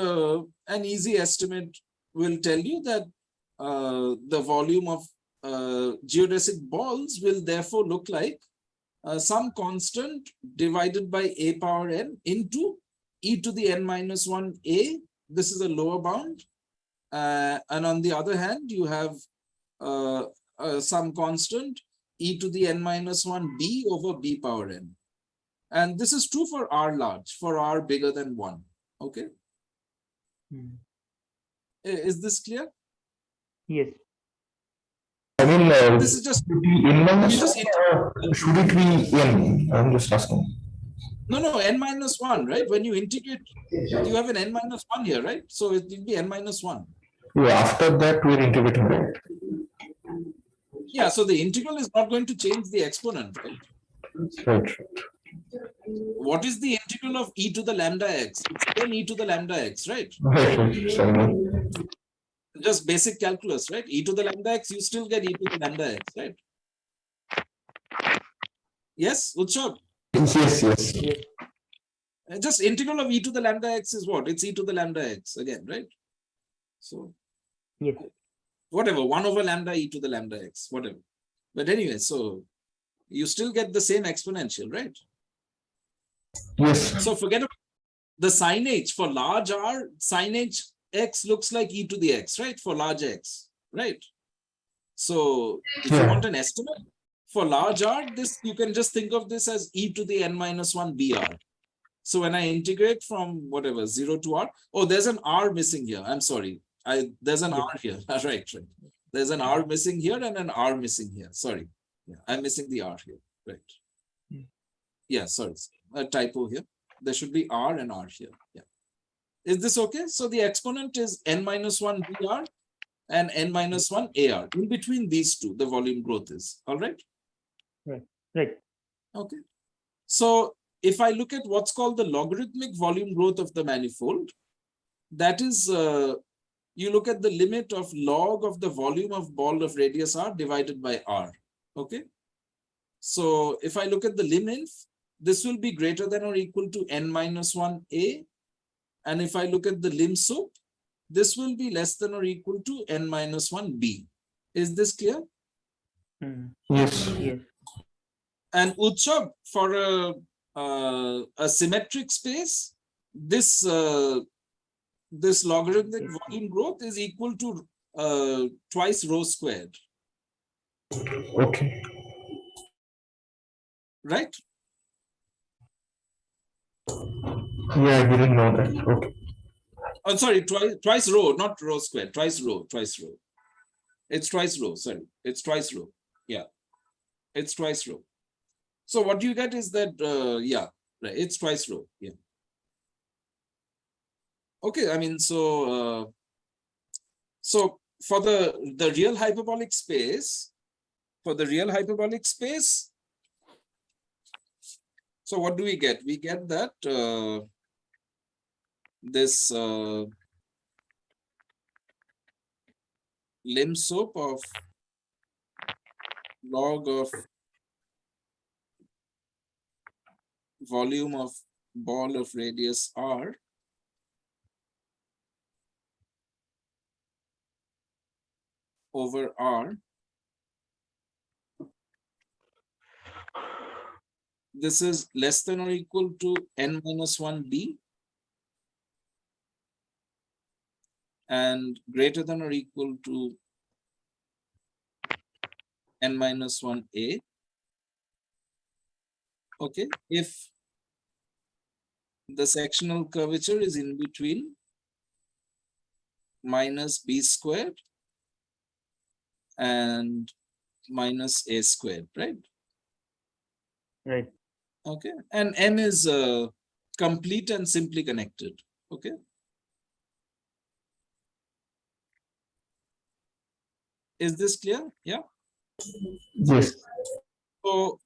an easy estimate will tell you that the volume of geodesic balls will therefore look like some constant divided by a power n into e to the n minus 1 a. This is a lower bound. And on the other hand, you have some constant e to the n minus 1 b over b power n. And this is true for r large, for r bigger than 1. Okay. Is this clear? Yes. I mean, This is just, should it be n minus you just 1 or should it be n? I'm just asking. no, n minus 1, right? When you integrate, you have an n minus 1 here, right? So it will be n minus 1. Yeah, after that, we're integrating, right? Yeah, so the integral is not going to change the exponent, right? Right. What is the integral of e to the lambda x? It's again e to the lambda x, right? Right, right. Sorry. Just basic calculus, right? E to the lambda x, you still get e to the lambda x, right? Yes, Utsav? Yes, yes. Yes. Just integral of e to the lambda x is what? It's e to the lambda x again, right? So Yes. whatever, 1 over lambda e to the lambda x, whatever. But anyway, so you still get the same exponential, right? Yes. So forget about the sin h for large r, sin h x looks like e to the x, right? For large x, right? So if you want an estimate for large r, this you can just think of this as e to the n minus 1 br. So when I integrate from whatever 0 to r, oh, there's an r missing here. I'm sorry. There's an r here. Right. There's an r missing here and an r missing here. Sorry. Yeah, I'm missing the r here. Right. Yeah, sorry. A typo here. There should be r and r here. Yeah. Is this okay? So the exponent is n minus 1 dr and n minus 1 ar. In between these two, the volume growth is. All right. Right. Okay. So if I look at what's called the logarithmic volume growth of the manifold, that is, you look at the limit of log of the volume of ball of radius r divided by r. Okay. So if I look at the limit, this will be greater than or equal to n minus 1a. And if I look at the lim sup, this will be less than or equal to n minus 1b. Is this clear? Yes. Yes. And Utsav, for a symmetric space, this this logarithmic volume growth is equal to twice rho squared, Okay. right? Yeah, I didn't know that. Okay. I'm sorry, twice rho, not rho squared, twice rho. It's twice rho, sorry, it's twice rho. Yeah, it's twice rho. So what you get is that, yeah, right, it's twice rho. Yeah. Okay, I mean, so for the real hyperbolic space, so what do we get? We get that this lim sup of log of volume of ball of radius r over r. This is less than or equal to n minus 1b and greater than or equal to n minus 1a. Okay, if the sectional curvature is in between minus b squared and minus a squared, right? Right. Okay, and M is complete and simply connected. Okay. Is this clear? Yeah. Yes. So,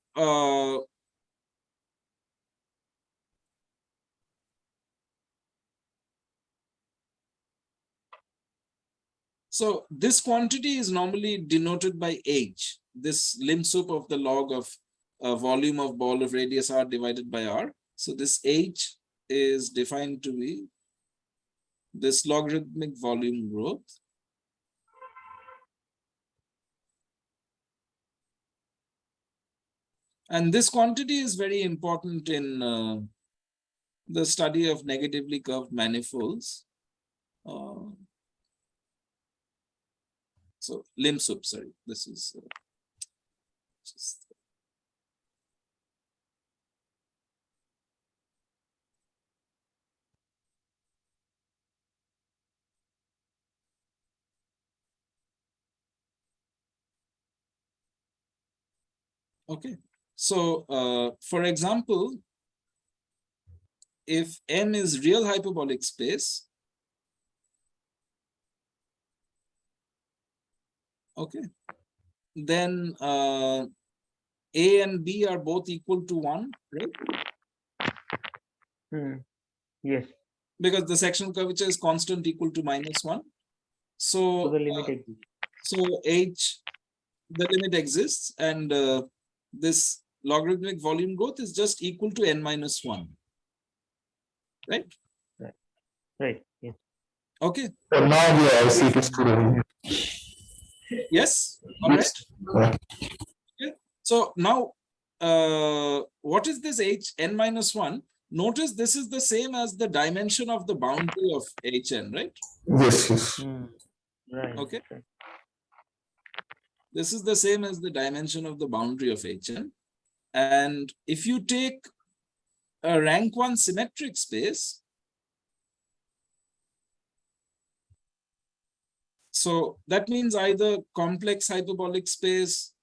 so this quantity is normally denoted by H, this lim sup of the log of volume of ball of radius r divided by r. So this H is defined to be this logarithmic volume growth. And this quantity is very important in the study of negatively curved manifolds. So lim sup, sorry, this is just okay. So for example, if M is real hyperbolic space, okay, then A and B are both equal to 1, right? Yes. Because the sectional curvature is constant equal to -1. So So, the limit exists. so H, the limit exists, and this logarithmic volume growth is just equal to n minus 1, right? Right. Yes. Okay. So now, yeah, I see it is true. Yes. All right. Yeah. Okay. So now, what is this H n minus 1? Notice this is the same as the dimension of the boundary of Hn, right? Yes, yes. Right. Okay. Right. This is the same as the dimension of the boundary of Hn. And if you take a rank 1 symmetric space, so that means either complex hyperbolic space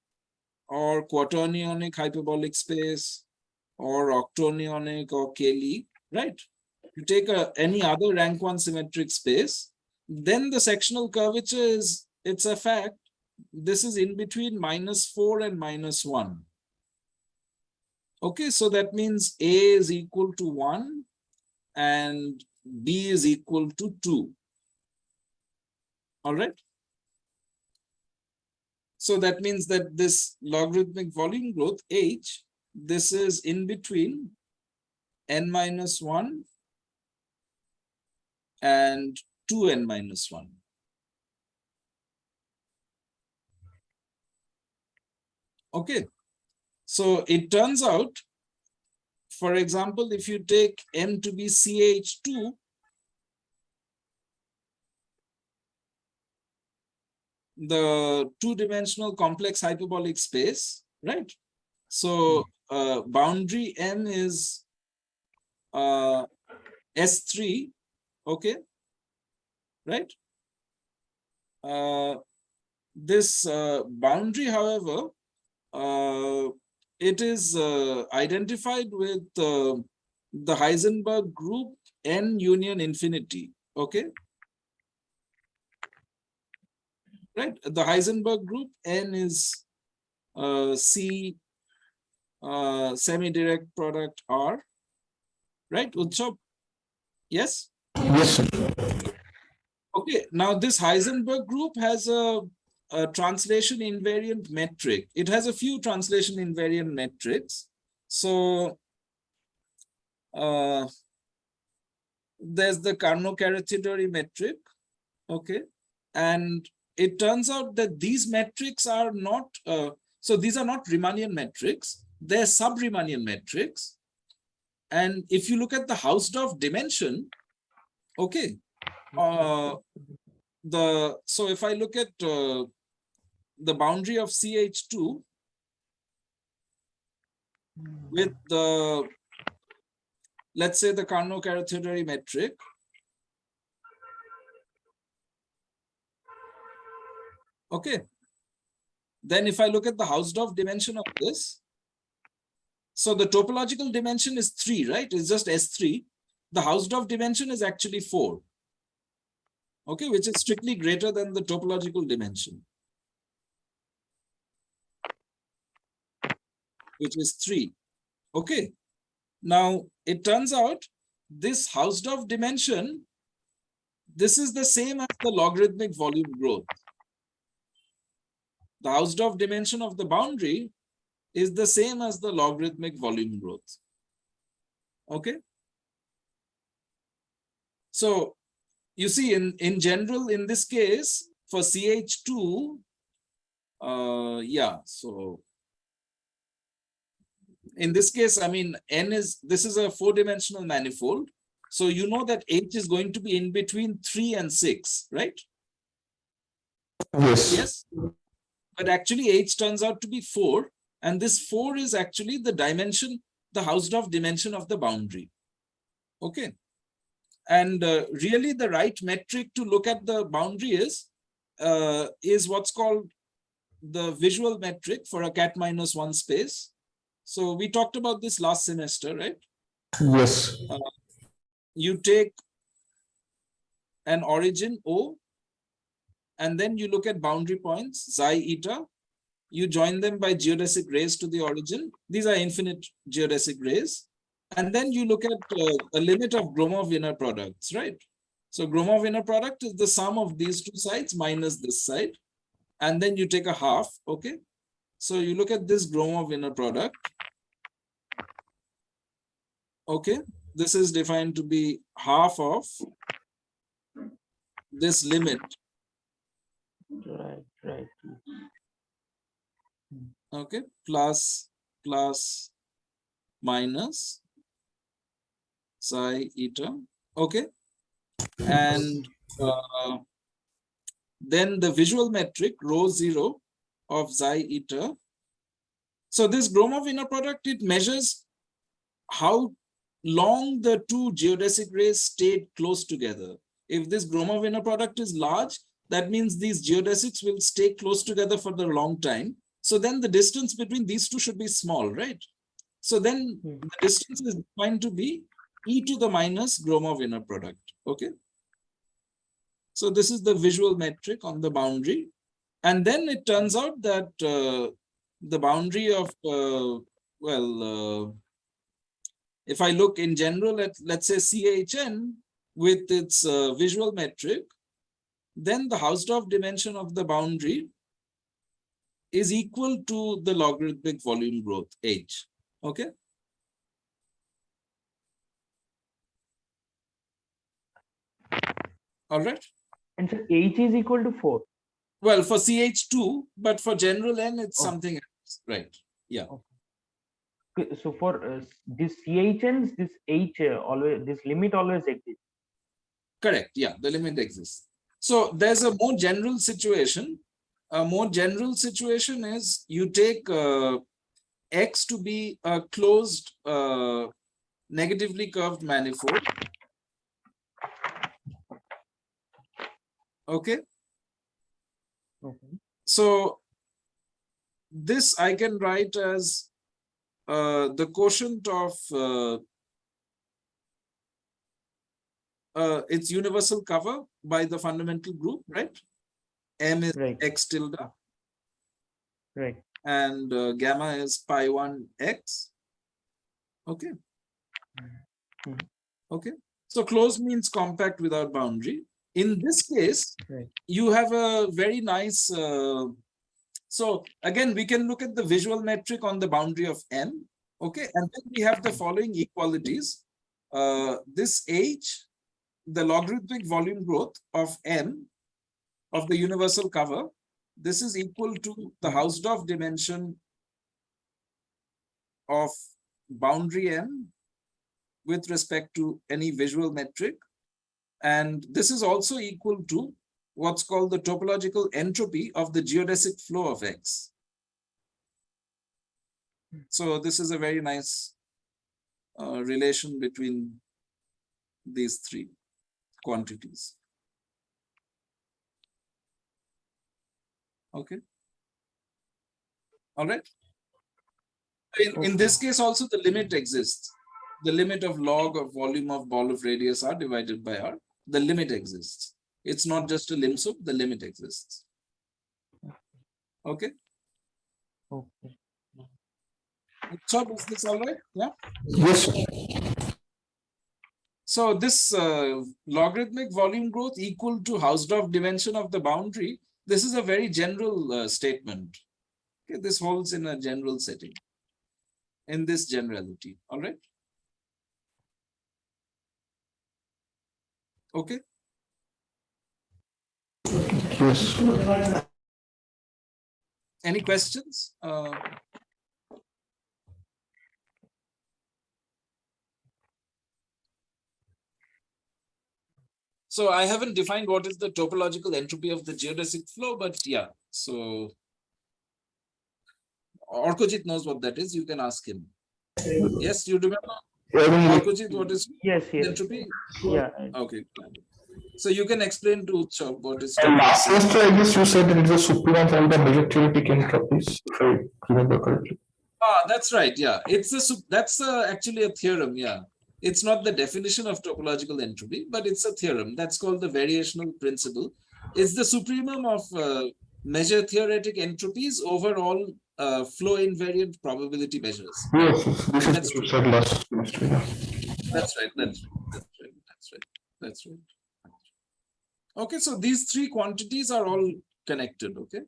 or quaternionic hyperbolic space or octonionic or Cayley, right? you take any other rank 1 symmetric space, then the sectional curvature is, it's a fact, this is in between -4 and -1. Okay, so that means A is equal to 1 and B is equal to 2. All right. So that means that this logarithmic volume growth H, this is in between n-1 and 2n-1. Okay, so it turns out, for example, if you take M to be CH2, the two-dimensional complex hyperbolic space, right? So boundary M is S3, okay, right? This boundary, however, it is identified with the Heisenberg group N union infinity, okay? Right, the Heisenberg group N is C semi-direct product R, right, Utsav? Yes? Yes, sir. Okay, now this Heisenberg group has a translation invariant metric. It has a few translation invariant metrics. So there's the Carnot-Carathédory metric, okay? And it turns out that these metrics are not, so these are not Riemannian metrics, they're sub-Riemannian metrics. And if you look at the Hausdorff dimension, okay, so if I look at the boundary of CH2 with the, let's say the Carnot-Carathédory metric, okay, then if I look at the Hausdorff dimension of this, so the topological dimension is 3, right? It's just S3. The Hausdorff dimension is actually 4, okay, which is strictly greater than the topological dimension, which is 3, okay. Now, it turns out this Hausdorff dimension, this is the same as the logarithmic volume growth. The Hausdorff dimension of the boundary is the same as the logarithmic volume growth. Okay. So you see, in general, in this case, for CH2, yeah, so in this case, I mean, this is a 4-dimensional manifold. So you know that H is going to be in between 3 and 6, right? Yes. Yes. But actually H turns out to be 4. And this 4 is actually the dimension, the Hausdorff dimension of the boundary. Okay. And really the right metric to look at the boundary is what's called the visual metric for a cat-1 space. So we talked about this last semester, right? Yes. You take an origin O, and then you look at boundary points, xi, eta. You join them by geodesic rays to the origin. These are infinite geodesic rays. And then you look at a limit of Gromov inner products, right? So Gromov inner product is the sum of these two sides minus this side. And then you take a half, okay? So you look at this Gromov inner product. Okay, this is defined to be half of this limit. Right. Okay, plus minus psi eta. Okay, and then the visual metric rho 0 of xi eta. So this Gromov inner product, it measures how long the two geodesic rays stayed close together. If this Gromov inner product is large, that means these geodesics will stay close together for the long time. So then the distance between these two should be small, right? So then the distance is defined to be e to the minus Gromov inner product. Okay. So this is the visual metric on the boundary. And then it turns out that the boundary of, if I look in general at, let's say, CHN with its visual metric, then the Hausdorff dimension of the boundary is equal to the logarithmic volume growth, H. Okay. All right. And so H is equal to 4. Well, for CH2, but for general N, it's Oh. something else. Right. Yeah. Okay, so for this CHNs, this H always, this limit always exists. Correct. Yeah, the limit exists. So there's a more general situation. A more general situation is you take X to be a closed negatively curved manifold. Okay. Okay. So this I can write as the quotient of its universal cover by the fundamental group, right? M is Right. X tilde Right. and gamma is pi 1 X. Okay. Mhm. Okay. So closed means compact without boundary. In this case, Right. you have a very nice. So again, we can look at the visual metric on the boundary of M. Okay. And then we have the following equalities. This H, the logarithmic volume growth of M of the universal cover, this is equal to the Hausdorff dimension of boundary M with respect to any visual metric. And this is also equal to what's called the topological entropy of the geodesic flow of X. So this is a very nice relation between these three quantities. Okay. All right. In this case also the limit exists. The limit of log of volume of ball of radius r divided by r. The limit exists. It's not just a lim sub, the limit exists. Okay. Okay. So is this all right? Yeah. Yes. So this logarithmic volume growth equal to Hausdorff dimension of the boundary, this is a very general statement. Okay, this holds in a general setting, in this generality. All right. Okay. Yes. Any questions? So I haven't defined what is the topological entropy of the geodesic flow, but yeah. So Orkojit knows what that is. You can ask him. Yes, you remember? Orkojit, what is Yes. Yes. entropy? Yeah. Okay. So you can explain to Utsav what is And last topological. semester, I guess you said that it's a supremum from the major theoretic entropies, if I remember correctly. Ah, that's right. Yeah, it's that's actually a theorem. Yeah, it's not the definition of topological entropy, but it's a theorem. That's called the variational principle. It's the supremum of measure theoretic entropies over all flow invariant probability measures. Yes, this is That's what you said last semester. Yeah. That's right. That's right. Okay, so these three quantities are all connected. Okay.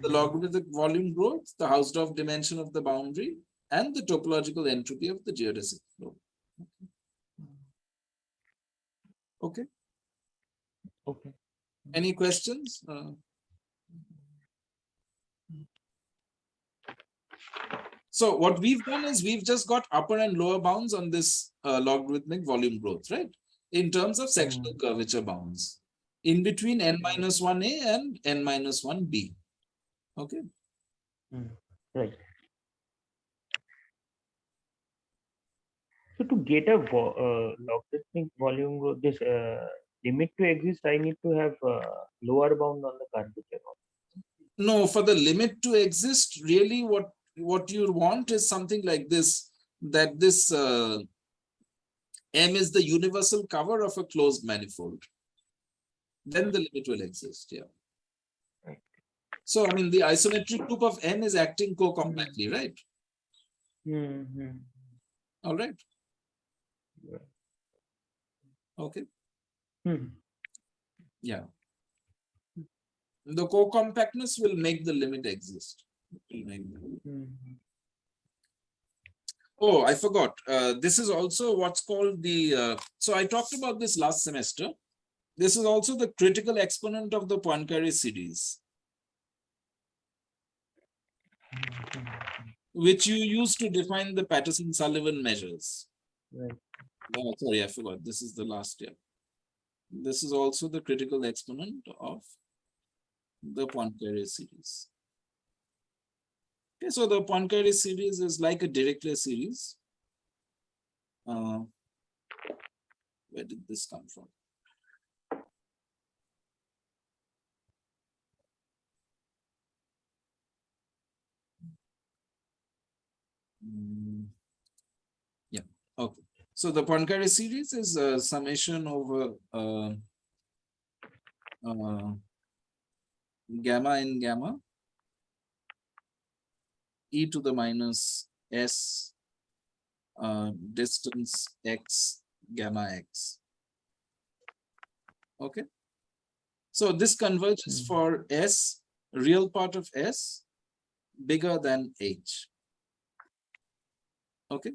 The logarithmic volume growth, the Hausdorff dimension of the boundary, and the topological entropy of the geodesic flow. Okay. Okay. Any questions? So what we've done is we've just got upper and lower bounds on this logarithmic volume growth, right? In terms of sectional curvature bounds in between n-1a and n-1b. Okay. Right. So to get a logarithmic volume growth, this limit to exist, I need to have lower bound on the curvature. No, for the limit to exist, really what you want is something like this, that this M is the universal cover of a closed manifold, then the limit will exist. Yeah. So, I mean, the isometric loop of N is acting co-compactly, right? Mm-hmm. All right. Yeah. Okay. Hmm. Yeah. The co-compactness will make the limit exist. Mm-hmm. Oh, I forgot. This is also what's called the, so I talked about this last semester. This is also the critical exponent of the Poincare series, which you use to define the Patterson-Sullivan measures. Right. Oh, sorry, I forgot. This is the last year. This is also the critical exponent of the Poincare series. Okay, so the Poincare series is like a Dirichlet series. Where did this come from? Yeah, okay. So the Poincare series is a summation over gamma in gamma e to the minus s distance x gamma x. Okay. So this converges for s, real part of s, bigger than h. Okay.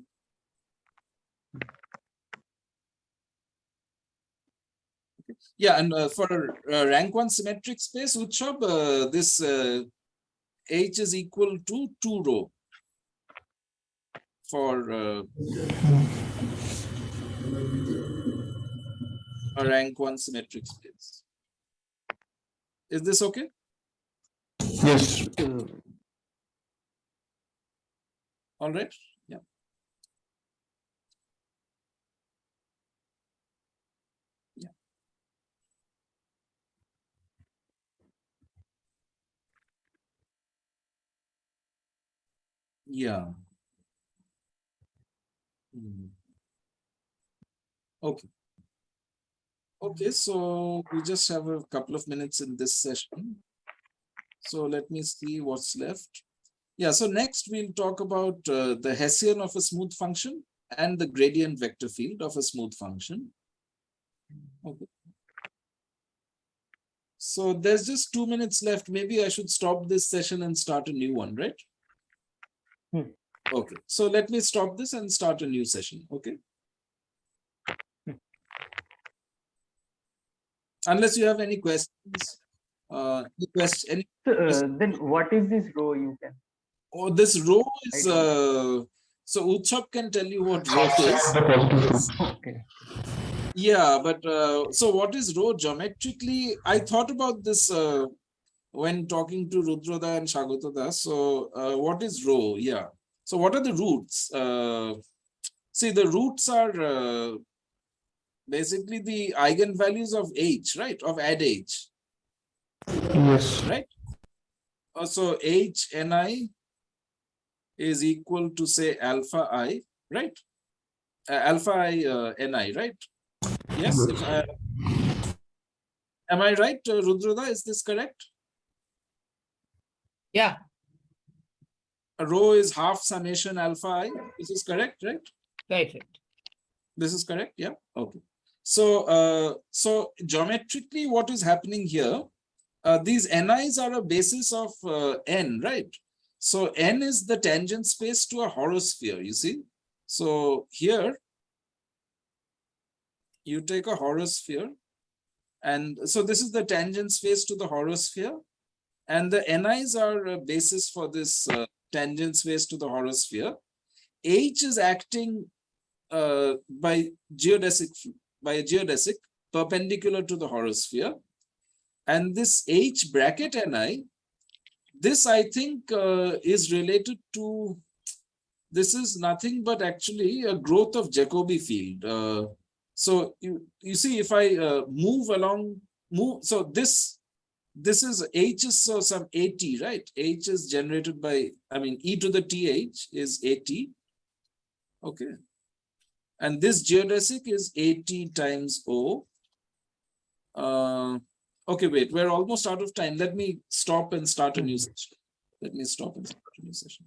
Yeah, and for rank 1 symmetric space, Utshab, this H is equal to 2 rho for a rank 1 symmetric space. Is this okay? Yes. All right. Yeah. Yeah. Yeah. Okay. Okay, so we just have a couple of minutes in this session. So let me see what's left. Yeah, so next we'll talk about the Hessian of a smooth function and the gradient vector field of a smooth function. Okay. So there's just 2 minutes left. Maybe I should stop this session and start a new one, right? Okay, so let me stop this and start a new session, okay? Unless you have any questions. Any Then what is this row you can? Oh, this row is, I so Utshab can tell you what row is. The positive group. Okay. Yeah, but so what is rho geometrically? I thought about this when talking to Rudroda and Shagotada. So what is rho? Yeah. So what are the roots? See, the roots are basically the eigenvalues of H, right? Of add H, Yes. right? So H Ni is equal to say alpha I, right? Alpha I Ni, right? Yes. If am I right, Rudroda? Is this correct? Yeah, Rho is half summation alpha I. This is correct, right? right. This is correct. Yeah. Okay. So, so geometrically, what is happening here? These Ni's are a basis of N, right? So N is the tangent space to a horosphere. You see. So here, you take a horosphere, and so this is the tangent space to the horosphere, and the Ni's are a basis for this tangent space to the horosphere. H is acting by a geodesic perpendicular to the horosphere. And this H bracket Ni, this I think is related to, this is nothing but actually a growth of Jacobi field. So you see, if I move along, so this is H is so some AT, right? H is generated by, I mean, e to the TH is AT. Okay. And this geodesic is AT times O. Okay, wait, we're almost out of time. Let me stop and start a new session. Let me stop and start a new session.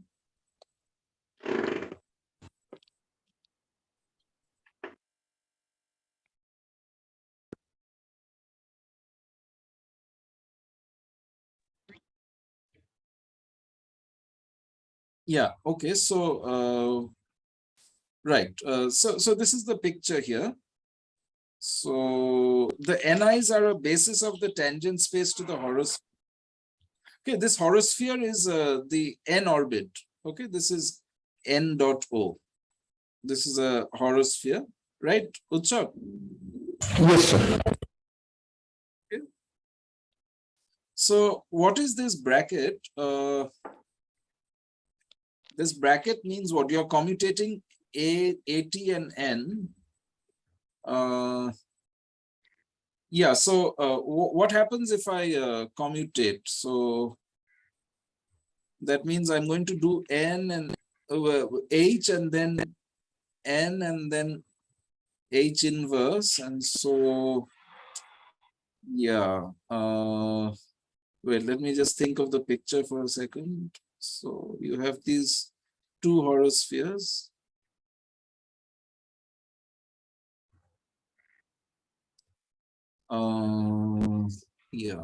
Yeah, okay, so right. So this is the picture here. So the NIs are a basis of the tangent space to the horosphere. Okay, this horosphere is the N orbit. Okay, this is N dot O. This is a horosphere, right, Utsav? Yes, sir. Okay. So what is this bracket? This bracket means what? You're commutating AT and N. Yeah, so what happens if I commutate? So that means I'm going to do N and H and then N and then H inverse. And so, yeah, wait, let me just think of the picture for a second. So you have these two horospheres. Yeah.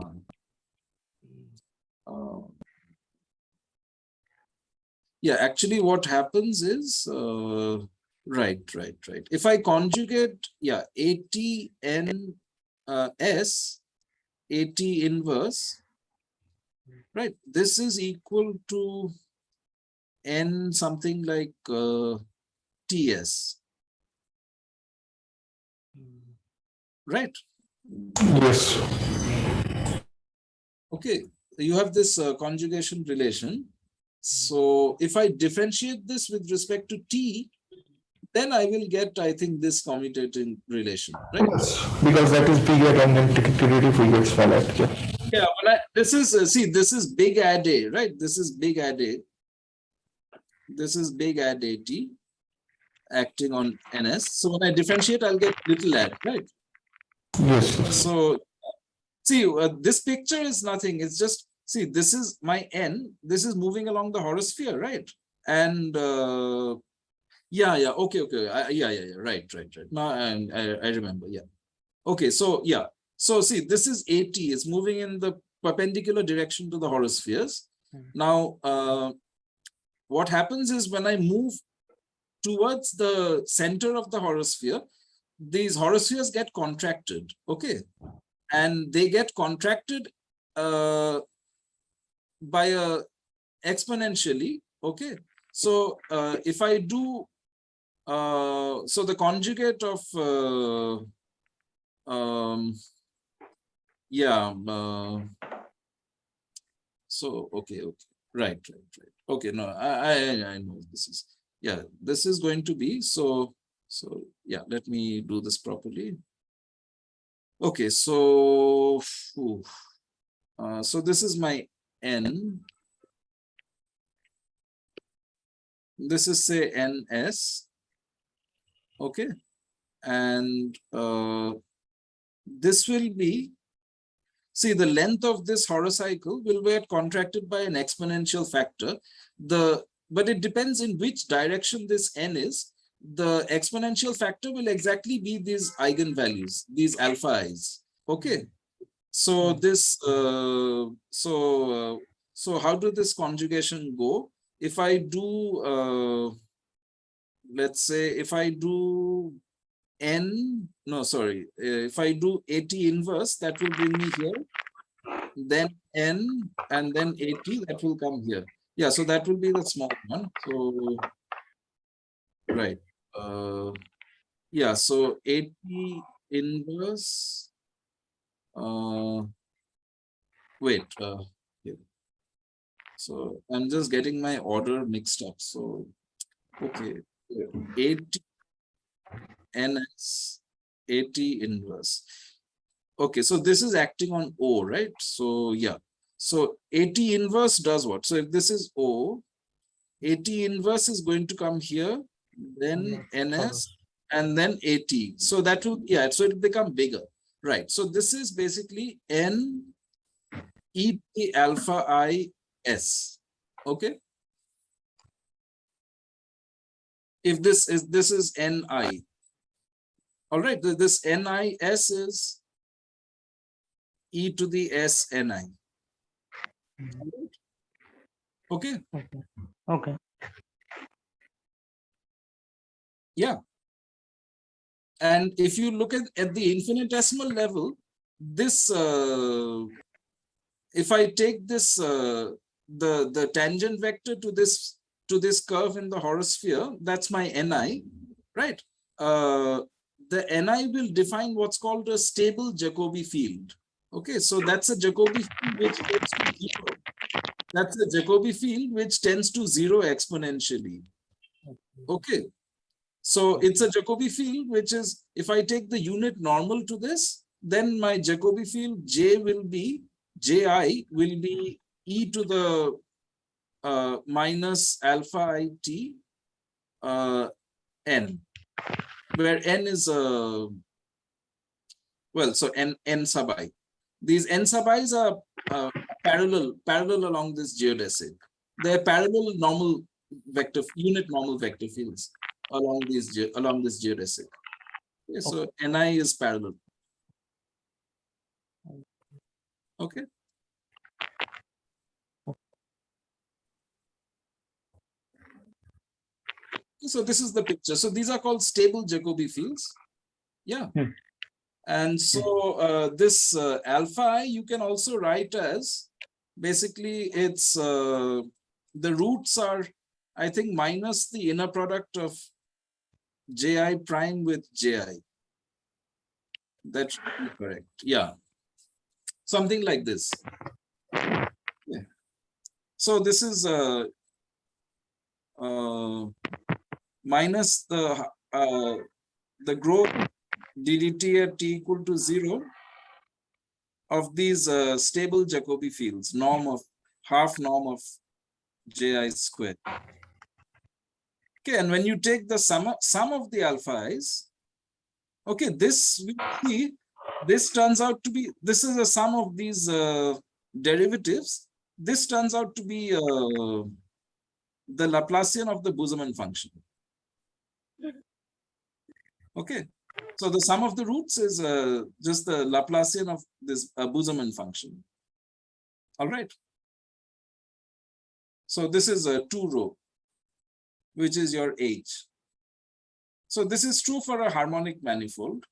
Yeah, actually what happens is, right. If I conjugate, yeah, AT S, AT inverse, right? This is equal to N something like TS, right? Yes. Okay, you have this conjugation relation. So if I differentiate this with respect to T, then I will get, I think, this commutating relation, right? Yes, because that is bigger and then TDT figures fall out. Yeah. Yeah, well, this is, see, this is big add A, right? This is big add A. This is big add AT acting on NS. So when I differentiate, I'll get little add, right? Yes. So see, this picture is nothing. It's just, see, this is my N. This is moving along the horosphere, right? And yeah, okay. Yeah, right. Now I remember, yeah. Okay, so yeah. So see, this is AT. It's moving in the perpendicular direction to the horospheres. Now, what happens is when I move towards the center of the horosphere, these horospheres get contracted, okay? And they get contracted by a exponentially, okay? So if I do, so the conjugate of, yeah, so, okay, right. Okay, no, I know this is, yeah, this is going to be, so yeah, let me do this properly. Okay, so, so this is my N. This is, say, NS, okay? And this will be, see, the length of this horocycle will get contracted by an exponential factor. But it depends in which direction this N is. The exponential factor will exactly be these eigenvalues, these alpha i's. Okay. So this, so how do this conjugation go? If I do, let's say, if I do N, no, sorry, if I do AT inverse, that will bring me here, then N, and then AT, that will come here. Yeah, so that will be the small one. So, right. Yeah, so AT inverse, wait, here. So I'm just getting my order mixed up. So, okay, AT NS, AT inverse. Okay, so this is acting on O, right? So yeah. So AT inverse does what? So if this is O, AT inverse is going to come here, then NS, and then AT. So that will, yeah, so it will become bigger, right? So this is basically N E P alpha I S, okay? If this is Ni, all right, this NIS is E to the S Ni, okay? Okay. Yeah. And if you look at the infinitesimal level, this, if I take this, the tangent vector to this curve in the horosphere, that's my Ni, right? The Ni will define what's called a stable Jacobi field. Okay, so that's a Jacobi field which tends to zero. That's a Jacobi field which tends to zero exponentially. Okay. So it's a Jacobi field, which is, if I take the unit normal to this, then my Jacobi field Ji will be e to the minus alpha it n, where n is well, so n sub I. These n sub i's are parallel along this geodesic. They're parallel normal vector, unit normal vector fields along this geodesic. Okay, so Ni is parallel. Okay. So this is the picture. So these are called stable Jacobi fields. Yeah. And so this alpha I you can also write as, basically it's the roots are, I think, minus the inner product of Ji prime with Ji. That should be correct. Yeah. Something like this. Yeah. So this is minus the growth ddt at t equal to 0 of these stable Jacobi fields, half norm of Ji squared. Okay, and when you take the sum of the alpha i's, okay, this we see, this turns out to be, this is a sum of these derivatives. This turns out to be the Laplacian of the Boozerman function. Okay, so the sum of the roots is just the Laplacian of this Boozerman function. All right. So this is a 2 rho, which is your H. So this is true for a harmonic manifold.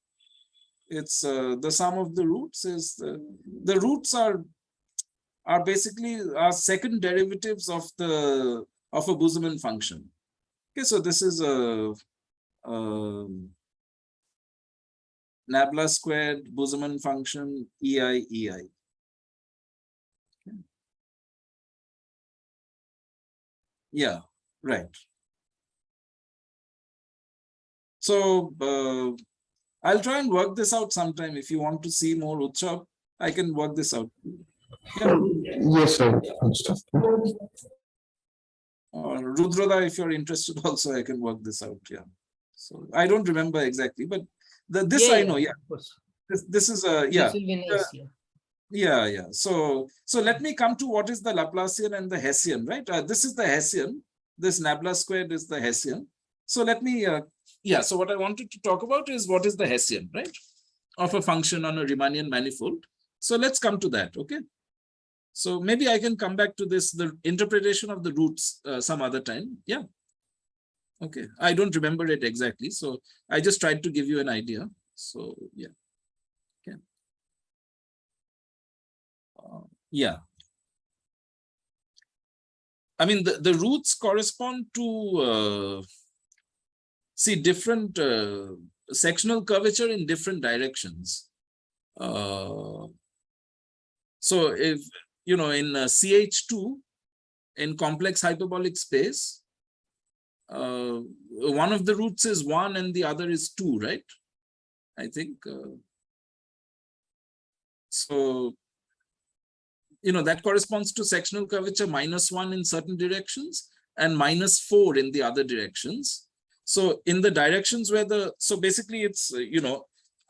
It's the sum of the roots is the roots are basically second derivatives of a Boozerman function. Okay, so this is a Nabla squared Boozerman function EI. Okay. Yeah, right. So I'll try and work this out sometime. If you want to see more Utsav, I can work this out. Yeah. Yes, sir. Rudroda, if you're interested also, I can work this out. Yeah. So I don't remember exactly, but this I know. Yeah. Of course. This is a, yeah. This will be nice, yeah. Yeah. So let me come to what is the Laplacian and the Hessian, right? This is the Hessian. This Nabla squared is the Hessian. So let me, yeah. So what I wanted to talk about is what is the Hessian, right? Of a function on a Riemannian manifold. So let's come to that, okay? So maybe I can come back to this, the interpretation of the roots some other time. Yeah. Okay. I don't remember it exactly. So I just tried to give you an idea. So yeah. Okay. Yeah. I mean, the roots correspond to see different sectional curvature in different directions. So if you know, in CH2, in complex hyperbolic space, one of the roots is 1 and the other is 2, right? I think. So, you know, that corresponds to sectional curvature -1 in certain directions and -4 in the other directions. So in the directions where so basically it's,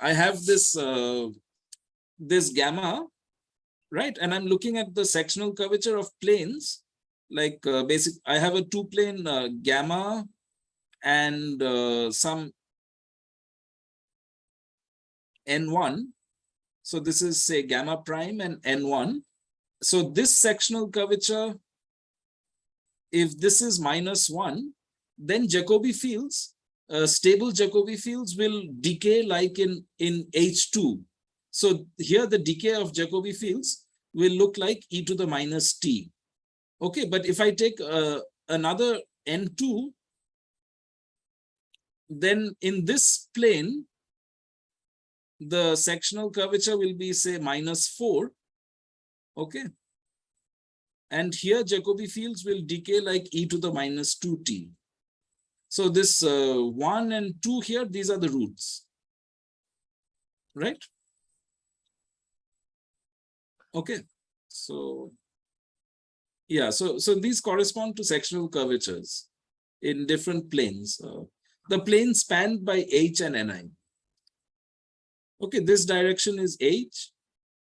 I have this, this gamma, right? And I'm looking at the sectional curvature of planes, like I have a 2-plane gamma and some N1. So this is, say, gamma prime and N1. So this sectional curvature, if this is -1, then Jacobi fields, stable Jacobi fields will decay like in H2. So here the decay of Jacobi fields will look like e to the minus t. Okay, but if I take another N2, then in this plane, the sectional curvature will be, say, -4. Okay. And here Jacobi fields will decay like e to the minus 2t. So this 1 and 2 here, these are the roots. Right? Okay. So yeah, so these correspond to sectional curvatures in different planes. The plane spanned by H and Ni. Okay, this direction is H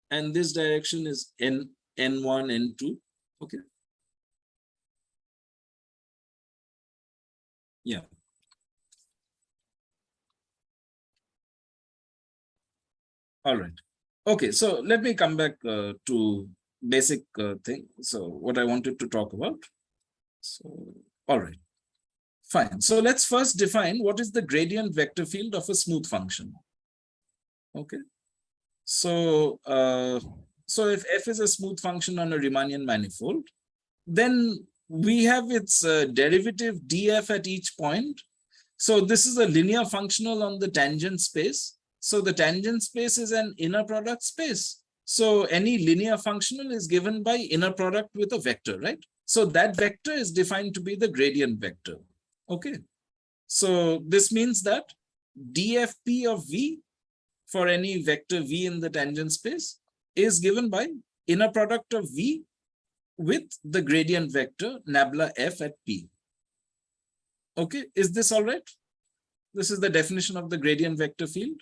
and this direction is N1, N2. Okay. Yeah. All right. Okay, so let me come back to basic thing. So what I wanted to talk about. So, all right. Fine. So let's first define what is the gradient vector field of a smooth function. Okay. So, so if f is a smooth function on a Riemannian manifold, then we have its derivative df at each point. So this is a linear functional on the tangent space. So the tangent space is an inner product space. So any linear functional is given by inner product with a vector, right? So that vector is defined to be the gradient vector. Okay. So this means that dfp of v for any vector v in the tangent space is given by inner product of v with the gradient vector nabla f at p. Okay, is this all right? This is the definition of the gradient vector field.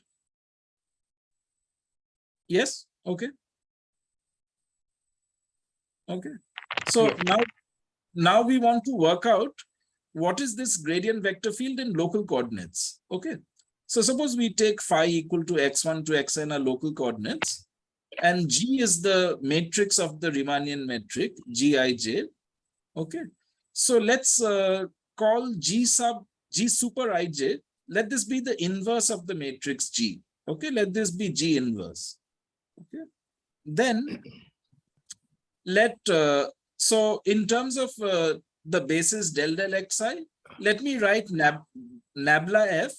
Yes, okay. Okay, so now we want to work out what is this gradient vector field in local coordinates. Okay, so suppose we take phi equal to x1 to xn are local coordinates, and G is the matrix of the Riemannian metric, Gij. Okay, so let's call G super Ij. Let this be the inverse of the matrix G. Okay, let this be G inverse. Okay, then so in terms of the basis del xi, let me write nabla f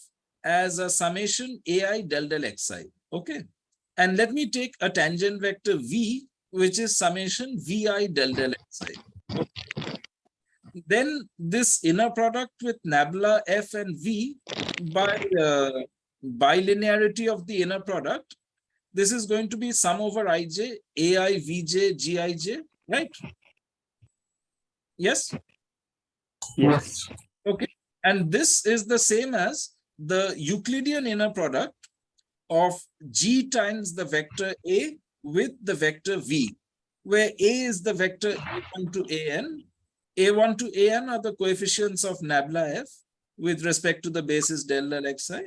as a summation ai del xi. Okay, and let me take a tangent vector v, which is summation vi del xi. Okay. Then this inner product with nabla f and v by bilinearity of the inner product, this is going to be sum over ij, ai, vj, gij, right? Yes? Yes. Okay. And this is the same as the Euclidean inner product of g times the vector a with the vector v, where a is the vector a1 to an. A1 to an are the coefficients of nabla f with respect to the basis del xi.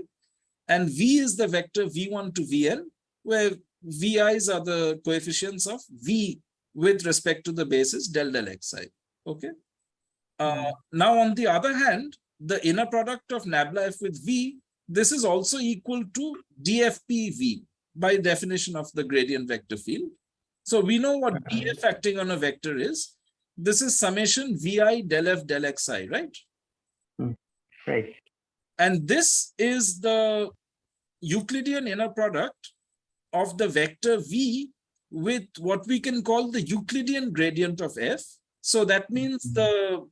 And v is the vector v1 to vn, where vi's are the coefficients of v with respect to the basis del xi. Okay. Now, on the other hand, the inner product of nabla f with v, this is also equal to dfpv by definition of the gradient vector field. So we know what df acting on a vector is. This is summation vi del f del xi, right? Right. And this is the Euclidean inner product of the vector v with what we can call the Euclidean gradient of f. So that means the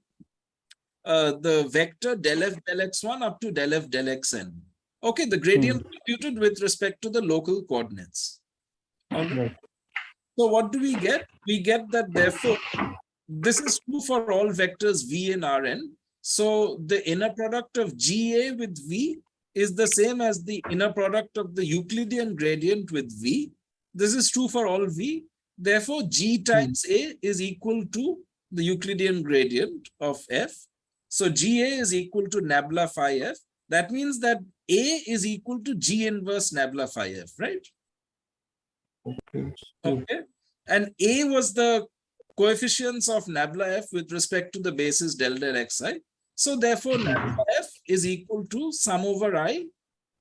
vector del f del x1 up to del f del xn. Okay, the gradient computed with respect to the local coordinates. Okay. Right. So what do we get? We get that therefore, this is true for all vectors v in Rn. So the inner product of GA with V is the same as the inner product of the Euclidean gradient with V. This is true for all V. Therefore, G times A is equal to the Euclidean gradient of F. So GA is equal to nabla phi F. That means that A is equal to G inverse nabla phi F, right? Okay. And A was the coefficients of nabla F with respect to the basis del del xi. So therefore, nabla F is equal to sum over I,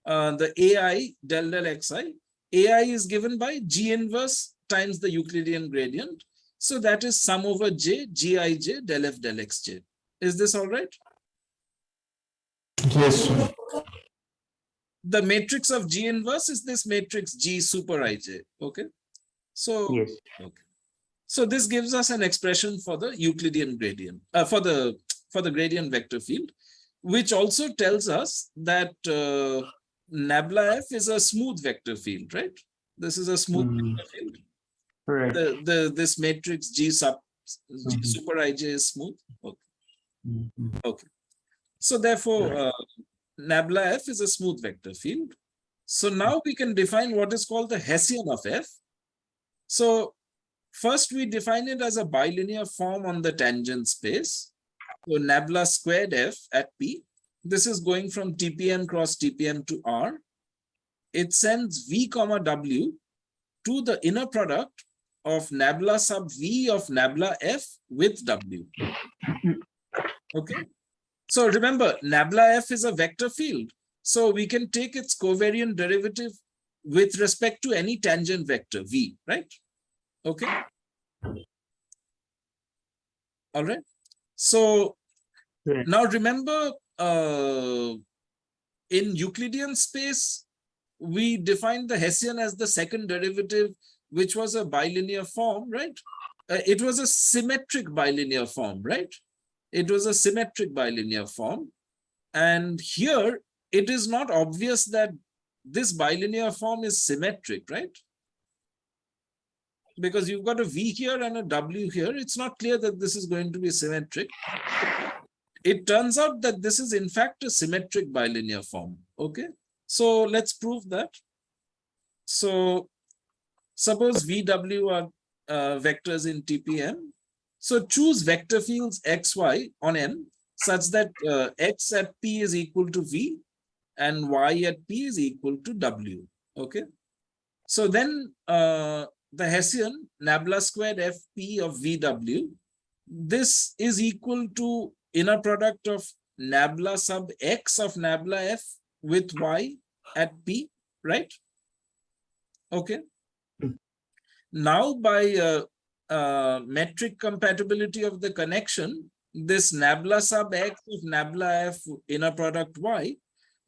the AI del del xi. AI is given by G inverse times the Euclidean gradient. So that is sum over J, Gij del F del xj. Is this all right? Yes. The matrix of G inverse is this matrix G super Ij. Okay. So, Yes. okay. So this gives us an expression for the Euclidean gradient, for the gradient vector field, which also tells us that nabla F is a smooth vector field, right? This is a smooth vector field. Right. This matrix G super Ij is smooth. Okay. Okay. So therefore, nabla F is a smooth vector field. So now we can define what is called the Hessian of F. So first we define it as a bilinear form on the tangent space. So nabla squared F at P. This is going from TPM cross TPM to R. It sends V comma W to the inner product of nabla sub V of nabla F with W. Okay. So remember, nabla F is a vector field. So we can take its covariant derivative with respect to any tangent vector V, right? Okay. All right. So Right. now remember, in Euclidean space, we defined the Hessian as the second derivative, which was a bilinear form, right? It was a symmetric bilinear form, right? It was a symmetric bilinear form. And here, it is not obvious that this bilinear form is symmetric, right? Because you've got a V here and a W here. It's not clear that this is going to be symmetric. It turns out that this is in fact a symmetric bilinear form. Okay. So let's prove that. So suppose VW are vectors in TPM. So choose vector fields XY on M such that X at P is equal to V and Y at P is equal to W. Okay. So then the Hessian nabla squared FP of VW, this is equal to inner product of nabla sub X of nabla F with Y at P, right? Okay. Now by metric compatibility of the connection, this nabla sub X of nabla F inner product Y,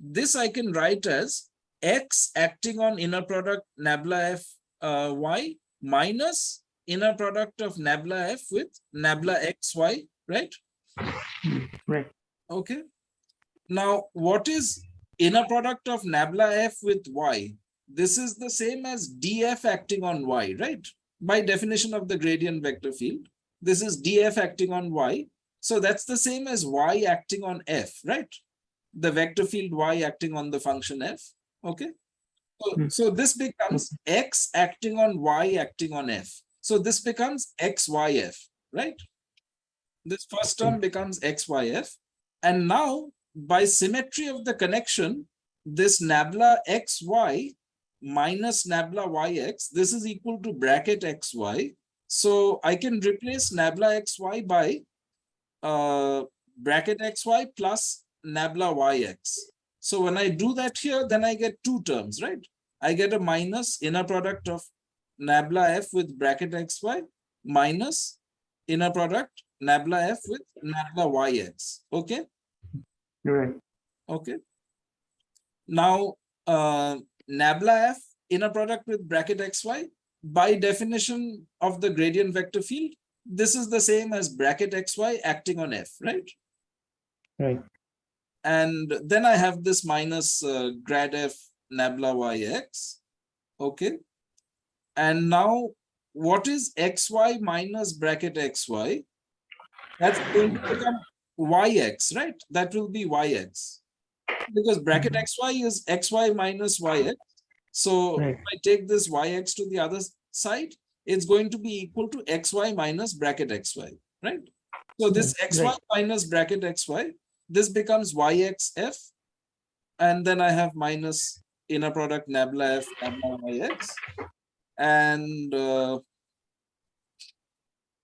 this I can write as X acting on inner product nabla F Y minus inner product of nabla F with nabla XY, right? Right. Okay. Now, what is inner product of nabla F with Y? This is the same as DF acting on Y, right? By definition of the gradient vector field, this is DF acting on Y. So that's the same as Y acting on F, right? The vector field Y acting on the function F. Okay. So this becomes X acting on Y acting on F. So this becomes XYF, right? This first term becomes XYF. And now by symmetry of the connection, this nabla XY minus nabla YX, this is equal to bracket XY. So I can replace nabla XY by bracket XY plus nabla YX. So when I do that here, then I get two terms, right? I get a minus inner product of nabla F with bracket XY minus inner product nabla F with nabla YX. Okay. Right. Okay. Now, nabla F inner product with bracket XY, by definition of the gradient vector field, this is the same as bracket XY acting on F, right? Right. And then I have this minus grad F nabla YX. Okay. And now what is XY minus bracket XY? That's going to become yx, right? That will be yx. Because bracket xy is xy minus yx. So Right. if I take this yx to the other side, it's going to be equal to xy minus bracket xy, right? So this xy Right. minus bracket xy, this becomes yxf, and then I have minus inner product nabla f nabla yx, and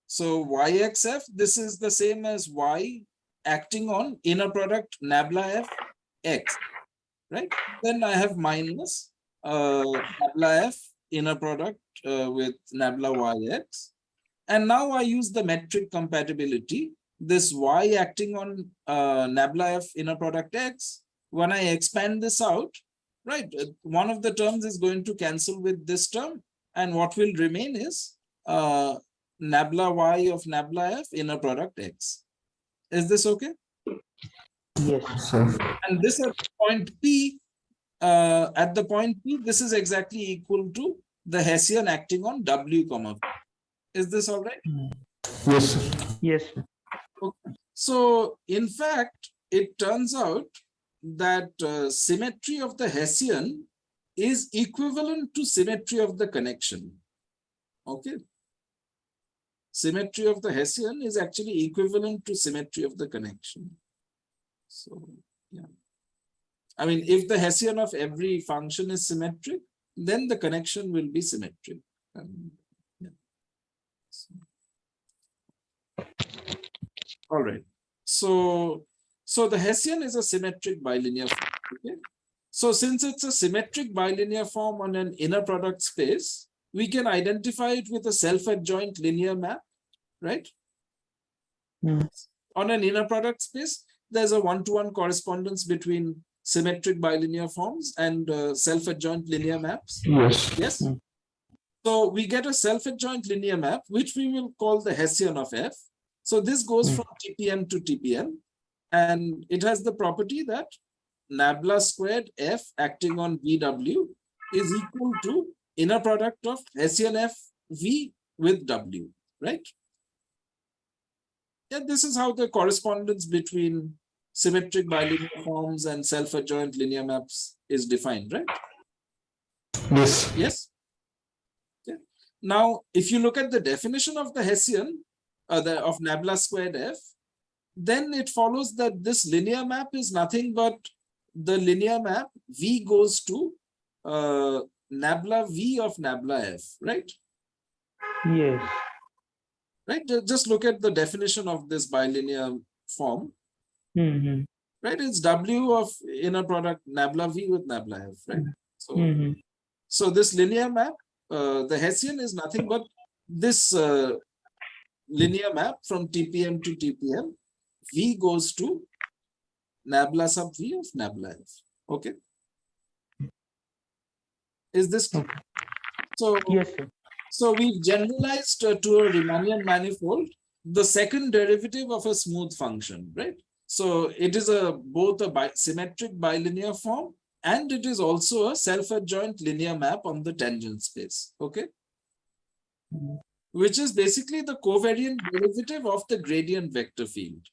so yxf, this is the same as y acting on inner product nabla f x, right? Then I have minus nabla f inner product with nabla yx. And now I use the metric compatibility. This y acting on nabla f inner product x, when I expand this out, right, one of the terms is going to cancel with this term, and what will remain is nabla y of nabla f inner product x. Is this okay? Yes. So, And this at point P, this is exactly equal to the Hessian acting on W comma. Is this all right? yes, sir. Yes. So in fact, it turns out that symmetry of the Hessian is equivalent to symmetry of the connection. Okay. Symmetry of the Hessian is actually equivalent to symmetry of the connection. So, yeah. I mean, if the Hessian of every function is symmetric, then the connection will be symmetric. Yeah. All right. So the Hessian is a symmetric bilinear form. Okay. So since it's a symmetric bilinear form on an inner product space, we can identify it with a self-adjoint linear map, right? Mm. On an inner product space, there's a one-to-one correspondence between symmetric bilinear forms and self-adjoint linear maps. Yes. Yes. Mm. So we get a self-adjoint linear map, which we will call the Hessian of F. So this goes Mm. from TPM to TPM, and it has the property that nabla squared F acting on VW is equal to inner product of Hessian F V with W, right? Yeah, this is how the correspondence between symmetric bilinear forms and self-adjoint linear maps is defined, right? Yes. Yes. Okay. Now, if you look at the definition of the Hessian, of nabla squared F, then it follows that this linear map is nothing but the linear map V goes to nabla V of nabla F, right? Yes. Right. Just look at the definition of this bilinear form. Mm-hmm. Right. It's W of inner product nabla V with nabla F, right? So, Mm-hmm. so this linear map, the Hessian is nothing but this linear map from TPM to TPM. V goes to nabla sub V of nabla F. Okay. Is this clear? Okay. So, Yes, sir. so we've generalized to a Riemannian manifold the second derivative of a smooth function, right? So it is both a symmetric bilinear form, and it is also a self-adjoint linear map on the tangent space. Okay. Mhm. Which is basically the covariant derivative of the gradient vector field,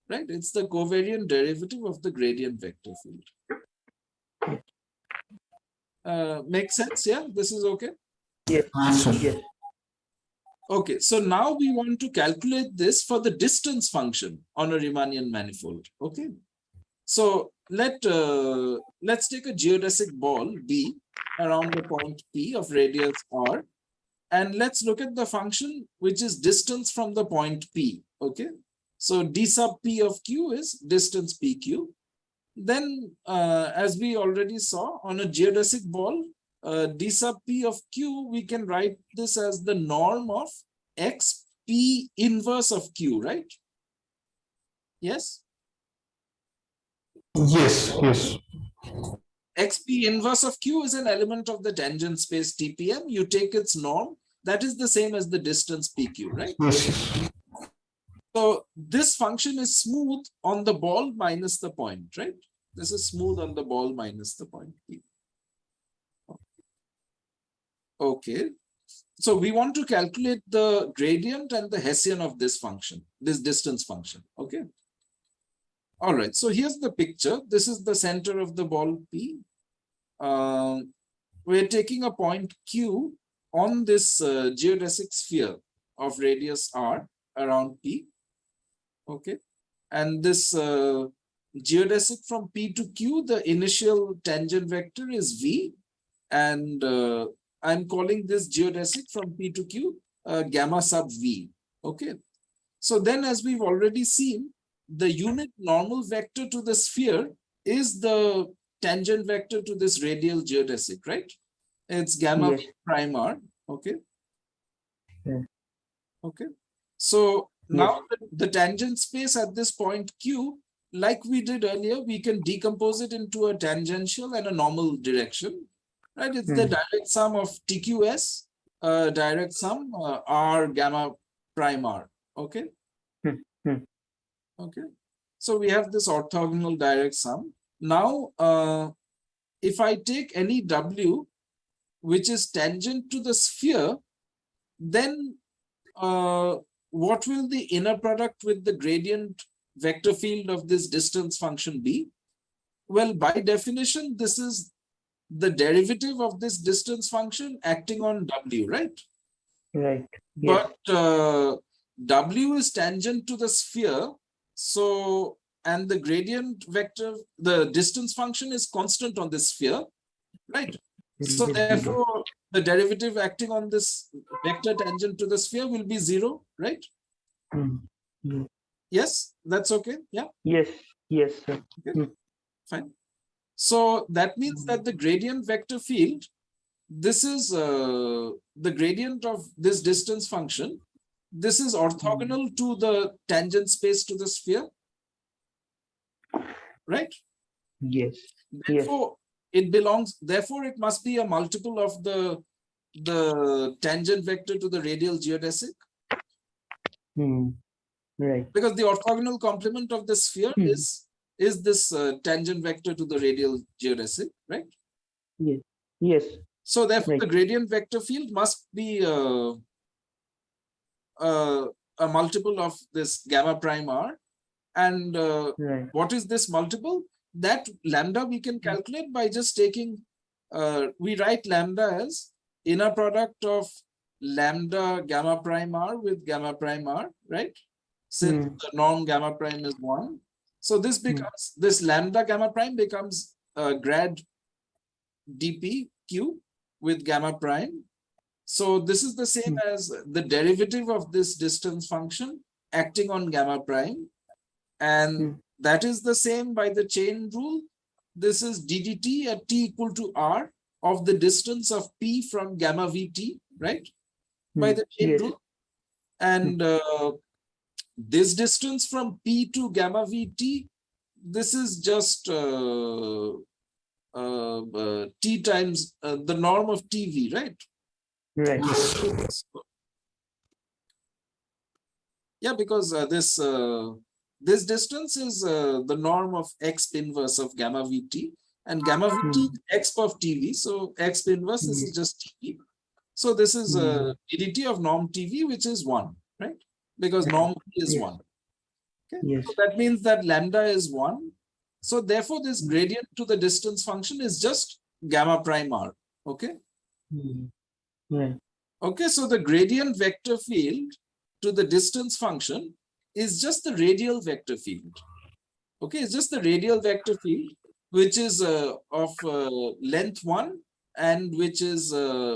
right? It's the covariant derivative of the gradient vector field. Makes sense? Yeah, this is okay. Yes. Yes, sir. Yes. Okay, so now we want to calculate this for the distance function on a Riemannian manifold. Okay, so let's take a geodesic ball B around the point P of radius R, and let's look at the function which is distance from the point P. Okay, so d sub P of Q is distance PQ. Then, as we already saw on a geodesic ball, d sub P of Q, we can write this as the norm of x P inverse of Q, right? Yes? Yes, yes. XP inverse of Q is an element of the tangent space TPM. You take its norm, that is the same as the distance PQ, right? Yes, yes. So this function is smooth on the ball minus the point, right? This is smooth on the ball minus the point P. Okay. So we want to calculate the gradient and the Hessian of this function, this distance function. Okay. All right, so here's the picture. This is the center of the ball P. We're taking a point Q on this geodesic sphere of radius r around P. Okay, and this geodesic from P to Q, the initial tangent vector is V, and I'm calling this geodesic from P to Q gamma sub V. Okay, so then, as we've already seen, the unit normal vector to the sphere is the tangent vector to this radial geodesic, right? It's gamma Yes. V prime r. Okay. Yeah. Okay. So Yes. now the tangent space at this point Q, like we did earlier, we can decompose it into a tangential and a normal direction, right? It's the direct sum of TQS, direct sum R gamma prime R. Okay. Okay. So we have this orthogonal direct sum. Now, if I take any W which is tangent to the sphere, then what will the inner product with the gradient vector field of this distance function be? Well, by definition, this is the derivative of this distance function acting on W, right? Right. Yes. But W is tangent to the sphere. So, and the gradient vector, the distance function is constant on this sphere, right? So It will be zero. therefore, the derivative acting on this vector tangent to the sphere will be 0, right? Yes, that's okay. Yeah. Yes. Yes, sir. Okay. Fine. So that means that the gradient vector field, this is the gradient of this distance function. This is orthogonal to the tangent space to the sphere, right? Yes. Therefore, it belongs, therefore, it must be a multiple of the tangent vector to the radial geodesic. Right. Because the orthogonal complement of the sphere is this tangent vector to the radial geodesic, right? Yes. Yes. So therefore, Right. the gradient vector field must be a multiple of this gamma prime r. And Right. what is this multiple? That lambda we can calculate by just taking, we write lambda as inner product of lambda gamma prime r with gamma prime r, right? Since the norm gamma prime is 1. So this becomes, this lambda gamma prime becomes grad dp q with gamma prime. So this is the same as the derivative of this distance function acting on gamma prime. And that is the same by the chain rule. This is ddt at t equal to r of the distance of p from gamma vt, right? By the chain Yes. rule. And this distance from P to gamma VT, this is just T times the norm of TV, right? Right. Yeah, because this distance is the norm of X inverse of gamma VT, and gamma VT is X of TV. So X inverse, this is just TV. So this is ddt of norm TV, which is 1, right? Because norm V is 1. Okay. Yes. So that means that lambda is 1. So therefore, this gradient to the distance function is just gamma prime r. Okay. Right. Okay. So the gradient vector field to the distance function is just the radial vector field. Okay. It's just the radial vector field, which is of length 1 and which is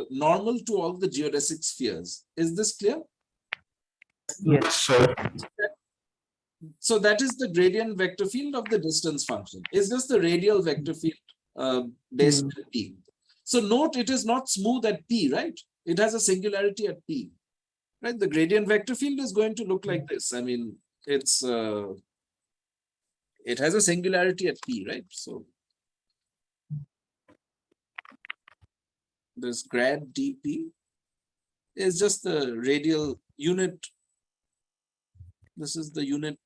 normal to all the geodesic spheres. Is this clear? Yes. Sir. So that is the gradient vector field of the distance function. It's just the radial vector field based on P. So note it is not smooth at P, right? It has a singularity at P, right? The gradient vector field is going to look like this. I mean, it's it has a singularity at P, right? So this grad dP is just the radial unit. This is the unit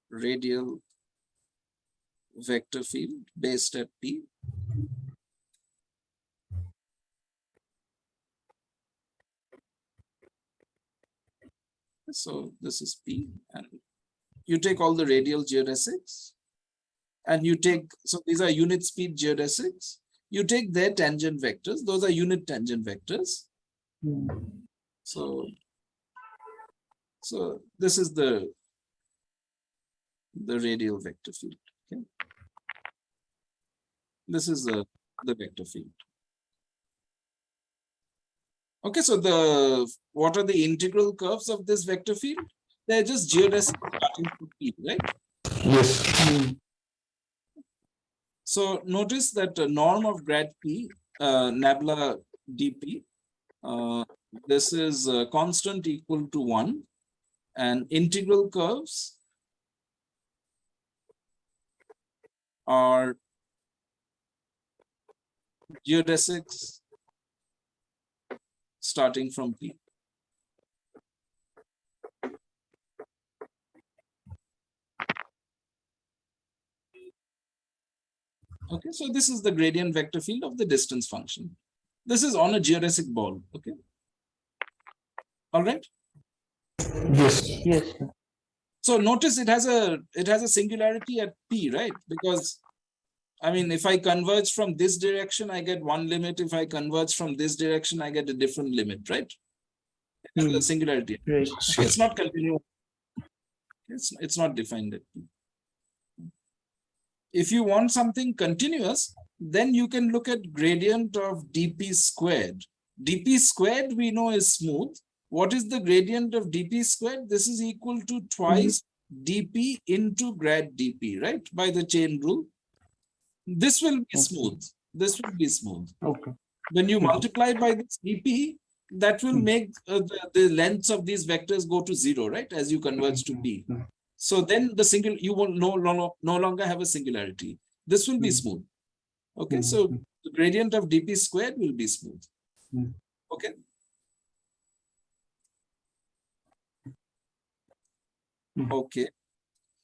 radial vector field based at P. So this is P, and you take all the radial geodesics and you take, so these are unit speed geodesics. You take their tangent vectors. Those are unit tangent vectors. So this is the radial vector field. Okay. This is the vector field. Okay, so what are the integral curves of this vector field? They're just geodesic starting from P, right? Yes. So notice that norm of grad P, nabla dp, this is constant equal to 1, and integral curves are geodesics starting from P. Okay, so this is the gradient vector field of the distance function. This is on a geodesic ball. Okay. All right. Yes. Yes. So notice it has a singularity at P, right? Because I mean, if I converge from this direction, I get one limit. If I converge from this direction, I get a different limit, right? It has a singularity. Right. It's not continuous. It's not defined at P. If you want something continuous, then you can look at gradient of dp squared. Dp squared we know is smooth. What is the gradient of dp squared? This is equal to twice dp into grad dp, right? By the chain rule. This will be smooth. This will be smooth. Okay. When you multiply by this dp, that will make the lengths of these vectors go to 0, right? As you converge to p. So then you will no longer have a singularity. This will be smooth. Okay, so the gradient of dp squared will be smooth. Okay. Okay.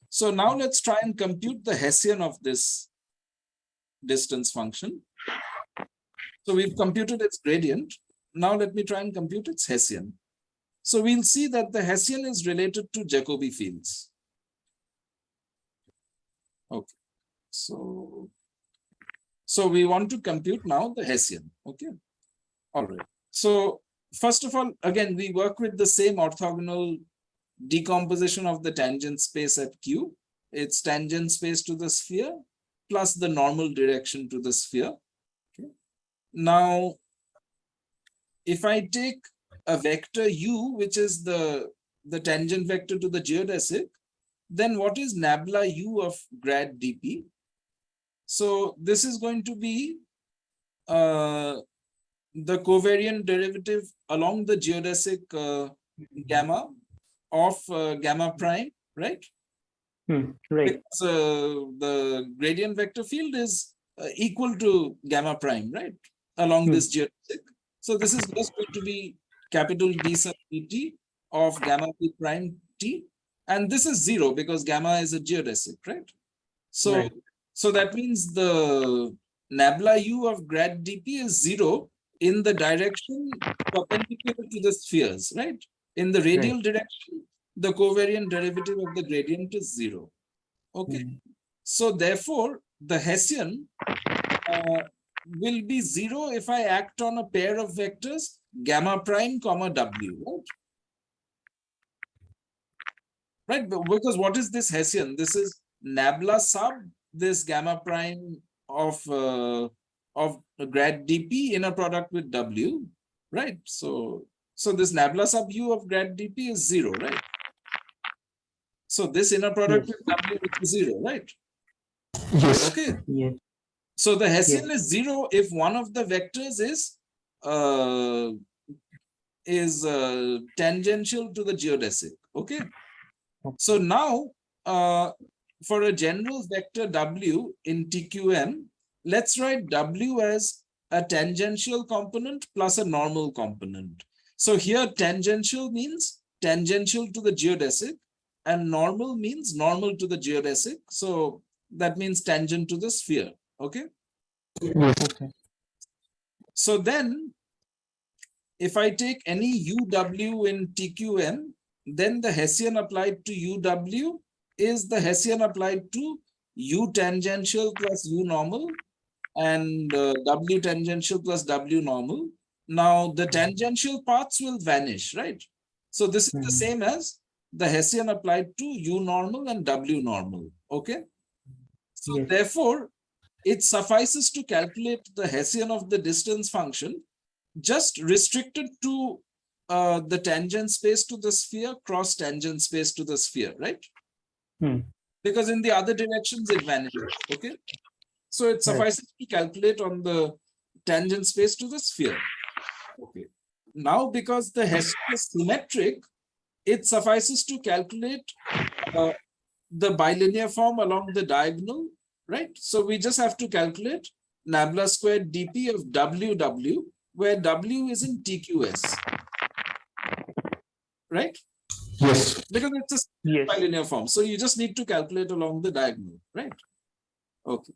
So now let's try and compute the Hessian of this distance function. So we've computed its gradient. Now let me try and compute its Hessian. So we'll see that the Hessian is related to Jacobi fields. Okay, so we want to compute now the Hessian. Okay, all right. So first of all, again, we work with the same orthogonal decomposition of the tangent space at Q. It's tangent space to the sphere plus the normal direction to the sphere. Okay. Now, if I take a vector u, which is the tangent vector to the geodesic, then what is nabla u of grad dp? So this is going to be the covariant derivative along the geodesic gamma of gamma prime, right? Right. Because the gradient vector field is equal to gamma prime, right? Along this geodesic. So this is just going to be capital D sub dt of gamma p prime t. And this is 0 because gamma is a geodesic, right? So, Right. so that means the nabla u of grad dp is 0 in the direction perpendicular to the spheres, right? In the radial direction, the covariant derivative of the gradient is 0. Okay. So therefore, the Hessian will be 0 if I act on a pair of vectors gamma prime comma w, right? Right, because what is this Hessian? This is nabla sub this gamma prime of grad dp in a product with w, right? So this nabla sub u of grad dp is 0, right? So this inner product with w is 0, right? Yes. Okay. Yes. So the Hessian is 0 if one of the vectors is tangential to the geodesic. Okay. So now, for a general vector w in TQM, let's write w as a tangential component plus a normal component. So here tangential means tangential to the geodesic and normal means normal to the geodesic. So that means tangent to the sphere. Okay. Okay. So then if I take any UW in TQM, then the Hessian applied to UW is the Hessian applied to U tangential plus U normal and W tangential plus W normal. Now the tangential paths will vanish, right? So this is the same as the Hessian applied to U normal and W normal, okay? So Yes. therefore, it suffices to calculate the Hessian of the distance function just restricted to the tangent space to the sphere cross tangent space to the sphere, right? Because in the other directions it vanishes, okay? So it suffices to calculate on the tangent space to the sphere. Okay. Now, because the Hessian is symmetric, it suffices to calculate the bilinear form along the diagonal, right? So we just have to calculate nabla squared dp of WW, where W is in TQS, right? Yes. Because it's a Yes. bilinear form. So you just need to calculate along the diagonal, right? Okay.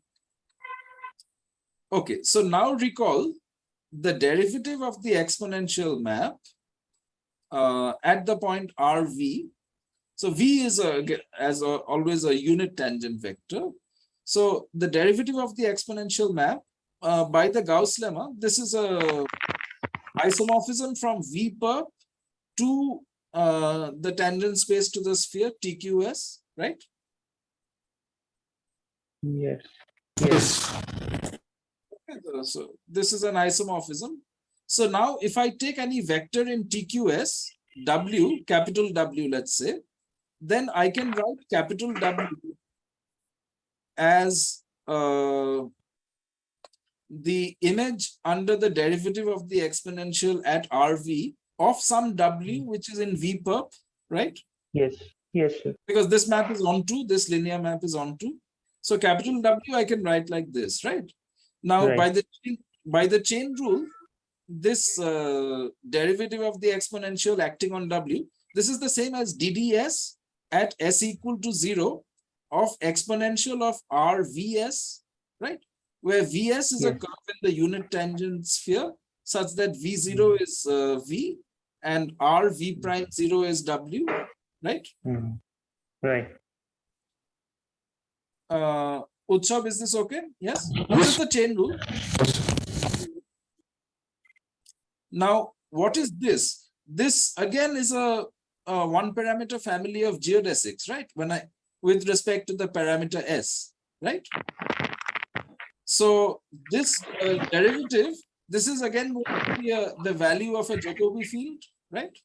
Okay, so now recall the derivative of the exponential map at the point RV. So V is always a unit tangent vector. So the derivative of the exponential map by the Gauss lemma, this is a isomorphism from V perp to the tangent space to the sphere TQS, right? Yes. Yes. So this is an isomorphism. So now if I take any vector in TQS, W, capital W, let's say, then I can write capital W as the image under the derivative of the exponential at RV of some W, which is in V perp, right? Yes. Yes, sir. Because this map is onto, this linear map is onto. So capital W I can write like this, right? Now Right. by the chain rule, this derivative of the exponential acting on W, this is the same as DDS at S equal to 0 of exponential of RVS, right? Where VS is a Yes. curve in the unit tangent sphere such that V0 is V and RV prime 0 is W, right? Right. Utsav, is this okay? Yes? This is the chain rule. Now, what is this? This again is a one parameter family of geodesics, right? With respect to the parameter S, right? So this derivative, this is again going to be the value of a Jacobi field, right?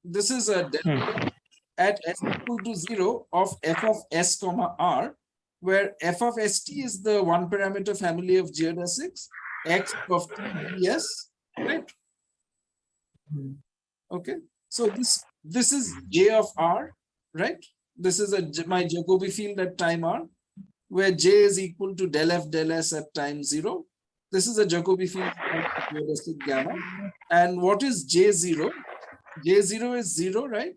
This is a derivative at S equal to 0 of f of S comma R, where f of st is the one parameter family of geodesics, x of t ds, right? Okay, so this is J of R, right? This is my Jacobi field at time R, where J is equal to del F del S at time 0. This is a Jacobi field of geodesic gamma. And what is J0? J0 is 0, right?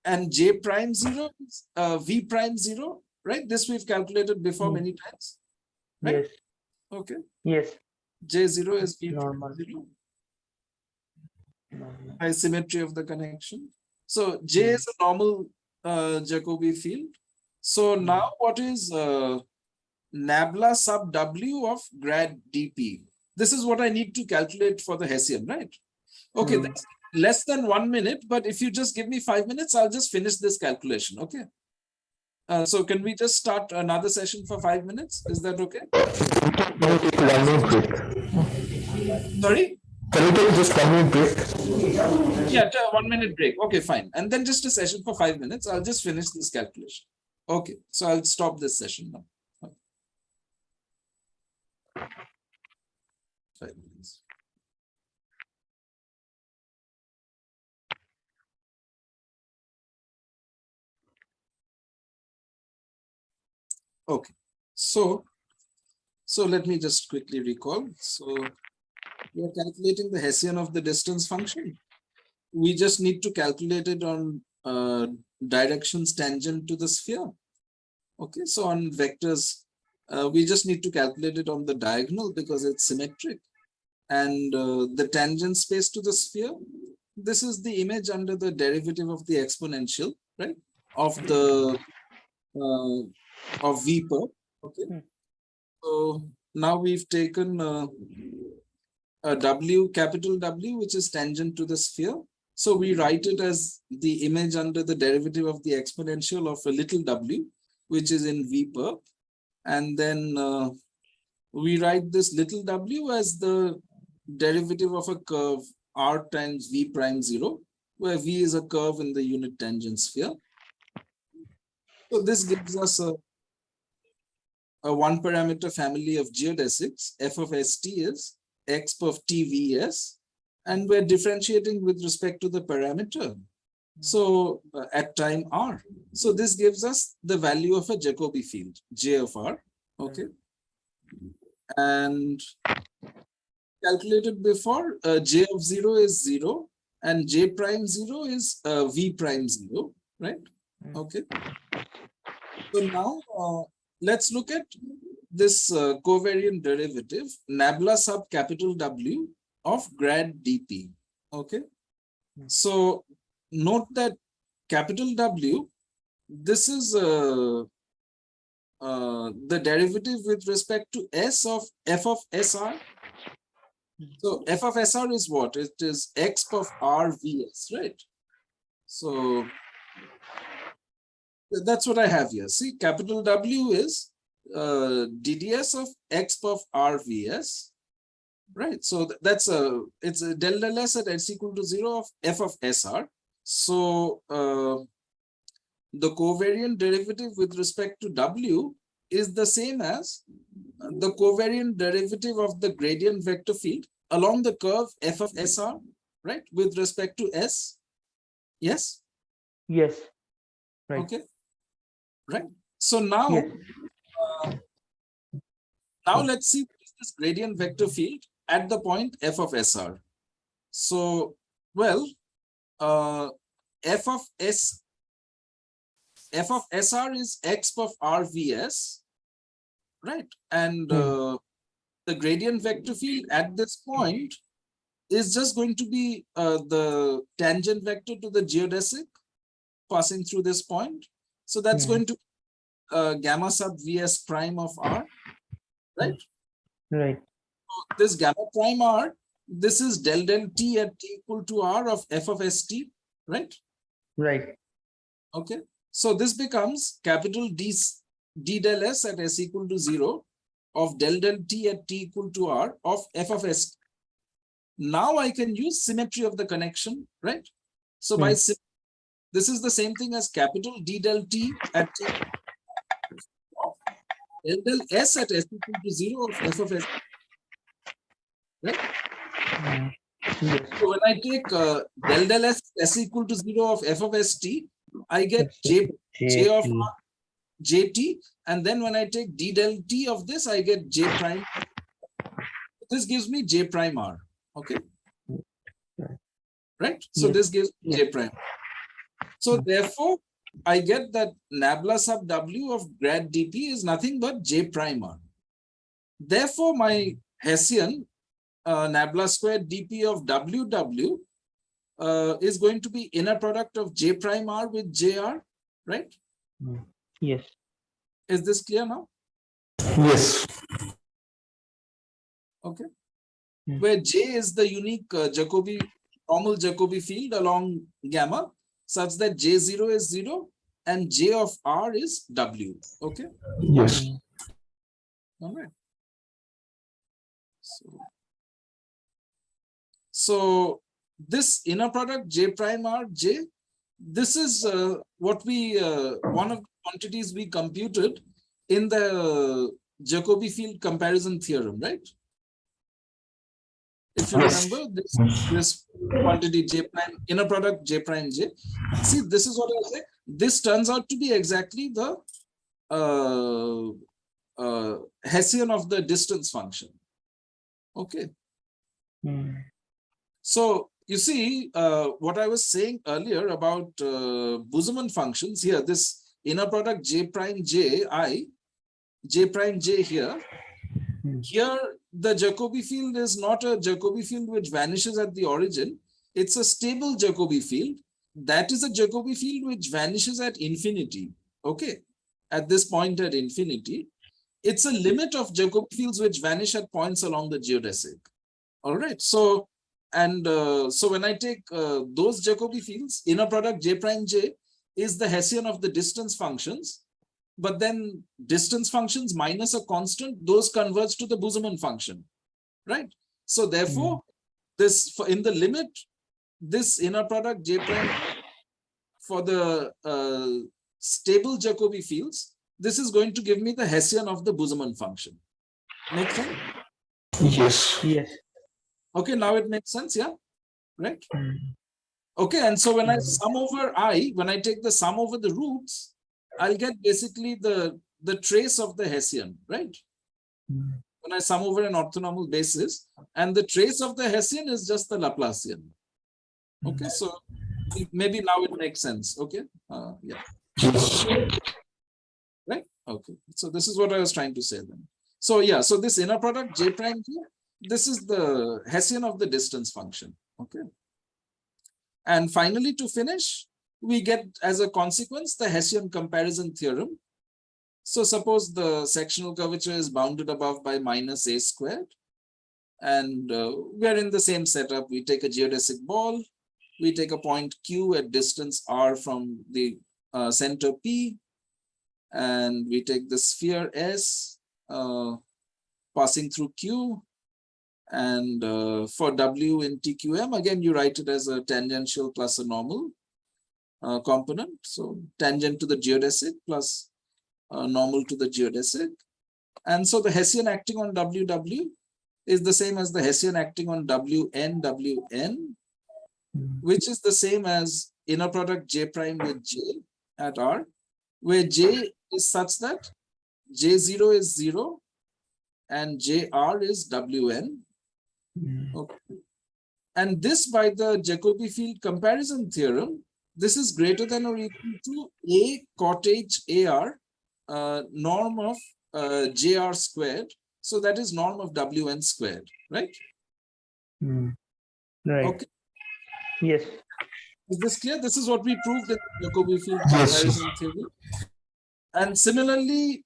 And J prime 0 is V prime 0, right? This we've calculated before many times, right? Yes. Okay. Yes. J0 is V Normal. prime 0 by symmetry of the connection. So J is a normal Jacobi field. So now what is nabla sub W of grad dP? This is what I need to calculate for the Hessian, right? Okay, that's less than 1 minute, but if you just give me 5 minutes, I'll just finish this calculation, okay? So can we just start another session for 5 minutes? Is that okay? Can we take 1 minute break? Sorry? Can we take just 1 minute break? Yeah, 1 minute break. Okay, fine. And then just a session for 5 minutes. I'll just finish this calculation. Okay, so I'll stop this session now. 5 minutes. Okay, so let me just quickly recall. So we are calculating the Hessian of the distance function. We just need to calculate it on directions tangent to the sphere. Okay, so on vectors, we just need to calculate it on the diagonal because it's symmetric. And the tangent space to the sphere, this is the image under the derivative of the exponential, right? Of the of V perp. Okay. Hmm. So now we've taken a W, capital W, which is tangent to the sphere. So we write it as the image under the derivative of the exponential of a little w, which is in V perp. And then we write this little w as the derivative of a curve r times V prime 0, where V is a curve in the unit tangent sphere. So this gives us a one parameter family of geodesics. F of st is x of tvs, and we're differentiating with respect to the parameter. So at time r. So this gives us the value of a Jacobi field, J of r. Okay. And calculated before, J of 0 is 0 and J prime 0 is V prime 0, right? Okay. So now let's look at this covariant derivative, nabla sub capital W of grad dp. Okay. So note that capital W, this is the derivative with respect to S of f of SR. So f of SR is what? It is x of R Vs, right? So that's what I have here. See, capital W is DDS of x of R Vs, right? So that's it's a del del S at S equal to 0 of f of SR. So the covariant derivative with respect to W is the same as the covariant derivative of the gradient vector field along the curve f of SR, right? With respect to S. Yes? Yes. Right. Okay. Right. So now, Yes. now let's see what is this gradient vector field at the point f of SR. So, well, f of SR is x of RVS, right? And the gradient vector field at this point is just going to be the tangent vector to the geodesic passing through this point. So that's going to gamma sub Vs prime of R, right? Right. So this gamma prime R, this is del del T at T equal to R of f of ST, right? Right. Okay. So this becomes capital D del S at S equal to 0 of del del T at T equal to R of f of S. Now I can use symmetry of the connection, right? So by this is the same thing as capital D del T at T del del S at S equal to 0 of f of S, right? Yes. So when I take del del S equal to 0 of f of ST, I get J of R, JT, and then when I take D del T of this, I get J prime. This gives me J prime R. Okay. Right. So Yes. this gives J prime. So therefore, I get that nabla sub W of grad dp is nothing but J prime R. Therefore, my Hessian nabla squared dp of WW is going to be inner product of J prime R with JR, right? Yes. Is this clear now? Yes. Okay. Where J is the unique normal Jacobi field along gamma, such that J0 is 0 and J of R is W. Okay. Yes. All right. So this inner product J prime R J, this is what we one of the quantities we computed in the Jacobi field comparison theorem, right? If you Yes. remember this quantity J prime, inner product J prime J. See, this is what I say. This turns out to be exactly the Hessian of the distance function. Okay. So you see what I was saying earlier about Boseman functions here, this inner product J prime J I, J prime J here. Here, the Jacobi field is not a Jacobi field which vanishes at the origin. It's a stable Jacobi field. That is a Jacobi field which vanishes at infinity. Okay. at this point at infinity, it's a limit of Jacobi fields which vanish at points along the geodesic. All right. So, and so when I take those Jacobi fields, inner product J prime J is the Hessian of the distance functions. But then distance functions minus a constant, those converge to the Boseman function, right? So therefore, this in the limit, this inner product J prime for the stable Jacobi fields, this is going to give me the Hessian of the Boseman function. Make sense? Yes. Yes. Okay, now it makes sense, yeah? Right? Mm. Okay, and so when I sum over I, when I take the sum over the roots, I'll get basically the trace of the Hessian, right? When I sum over an orthonormal basis, and the trace of the Hessian is just the Laplacian. Okay, so maybe now it makes sense. Okay, yeah, Yes. right. Okay, so this is what I was trying to say then. So yeah, so this inner product J prime here, this is the Hessian of the distance function. Okay, and finally to finish, we get as a consequence the Hessian comparison theorem. So suppose the sectional curvature is bounded above by minus a squared, and we are in the same setup. We take a geodesic ball, we take a point Q at distance r from the center P, and we take the sphere S passing through Q, and for W in TQM, again you write it as a tangential plus a normal component. So tangent to the geodesic plus normal to the geodesic. And so the Hessian acting on WW is the same as the Hessian acting on WN, which is the same as inner product J prime with J at R, where J is such that J0 is 0 and JR is WN. Okay. And this by the Jacobi field comparison theorem, this is greater than or equal to A cottage AR norm of JR squared. So that is norm of WN squared, right? Right. Okay. Yes. Is this clear? This is what we proved in the Jacobi field Yes. comparison theory. And similarly,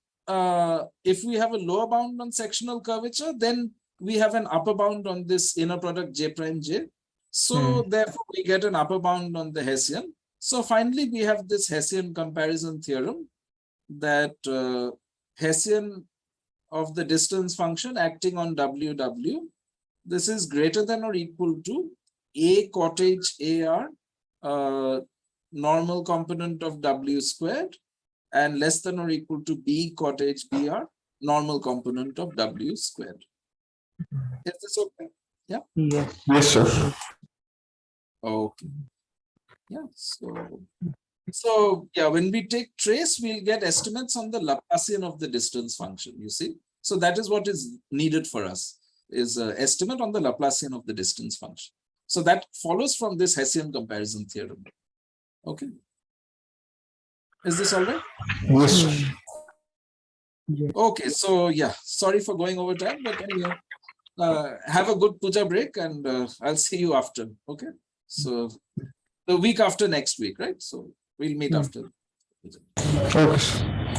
if we have a lower bound on sectional curvature, then we have an upper bound on this inner product J prime J. So therefore, we get an upper bound on the Hessian. So finally, we have this Hessian comparison theorem that Hessian of the distance function acting on WW, this is greater than or equal to A cottage AR, normal component of W squared, and less than or equal to B cottage BR, normal component of W squared. Is this okay? Yeah. Yes. Yes, sir. Okay. Yeah. So yeah, when we take trace, we'll get estimates on the Laplacian of the distance function. You see, so that is what is needed for us, is an estimate on the Laplacian of the distance function. So that follows from this Hessian comparison theorem. Okay. Is this all right? Yes, sir. Okay, so yeah, sorry for going over time, but anyway, have a good puja break, and I'll see you after. Okay, so the week after next week, right? So we'll meet after. Okay, sir.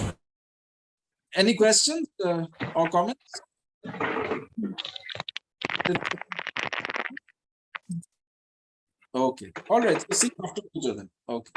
Any questions or comments? Okay, all right. So see you after puja then. Okay.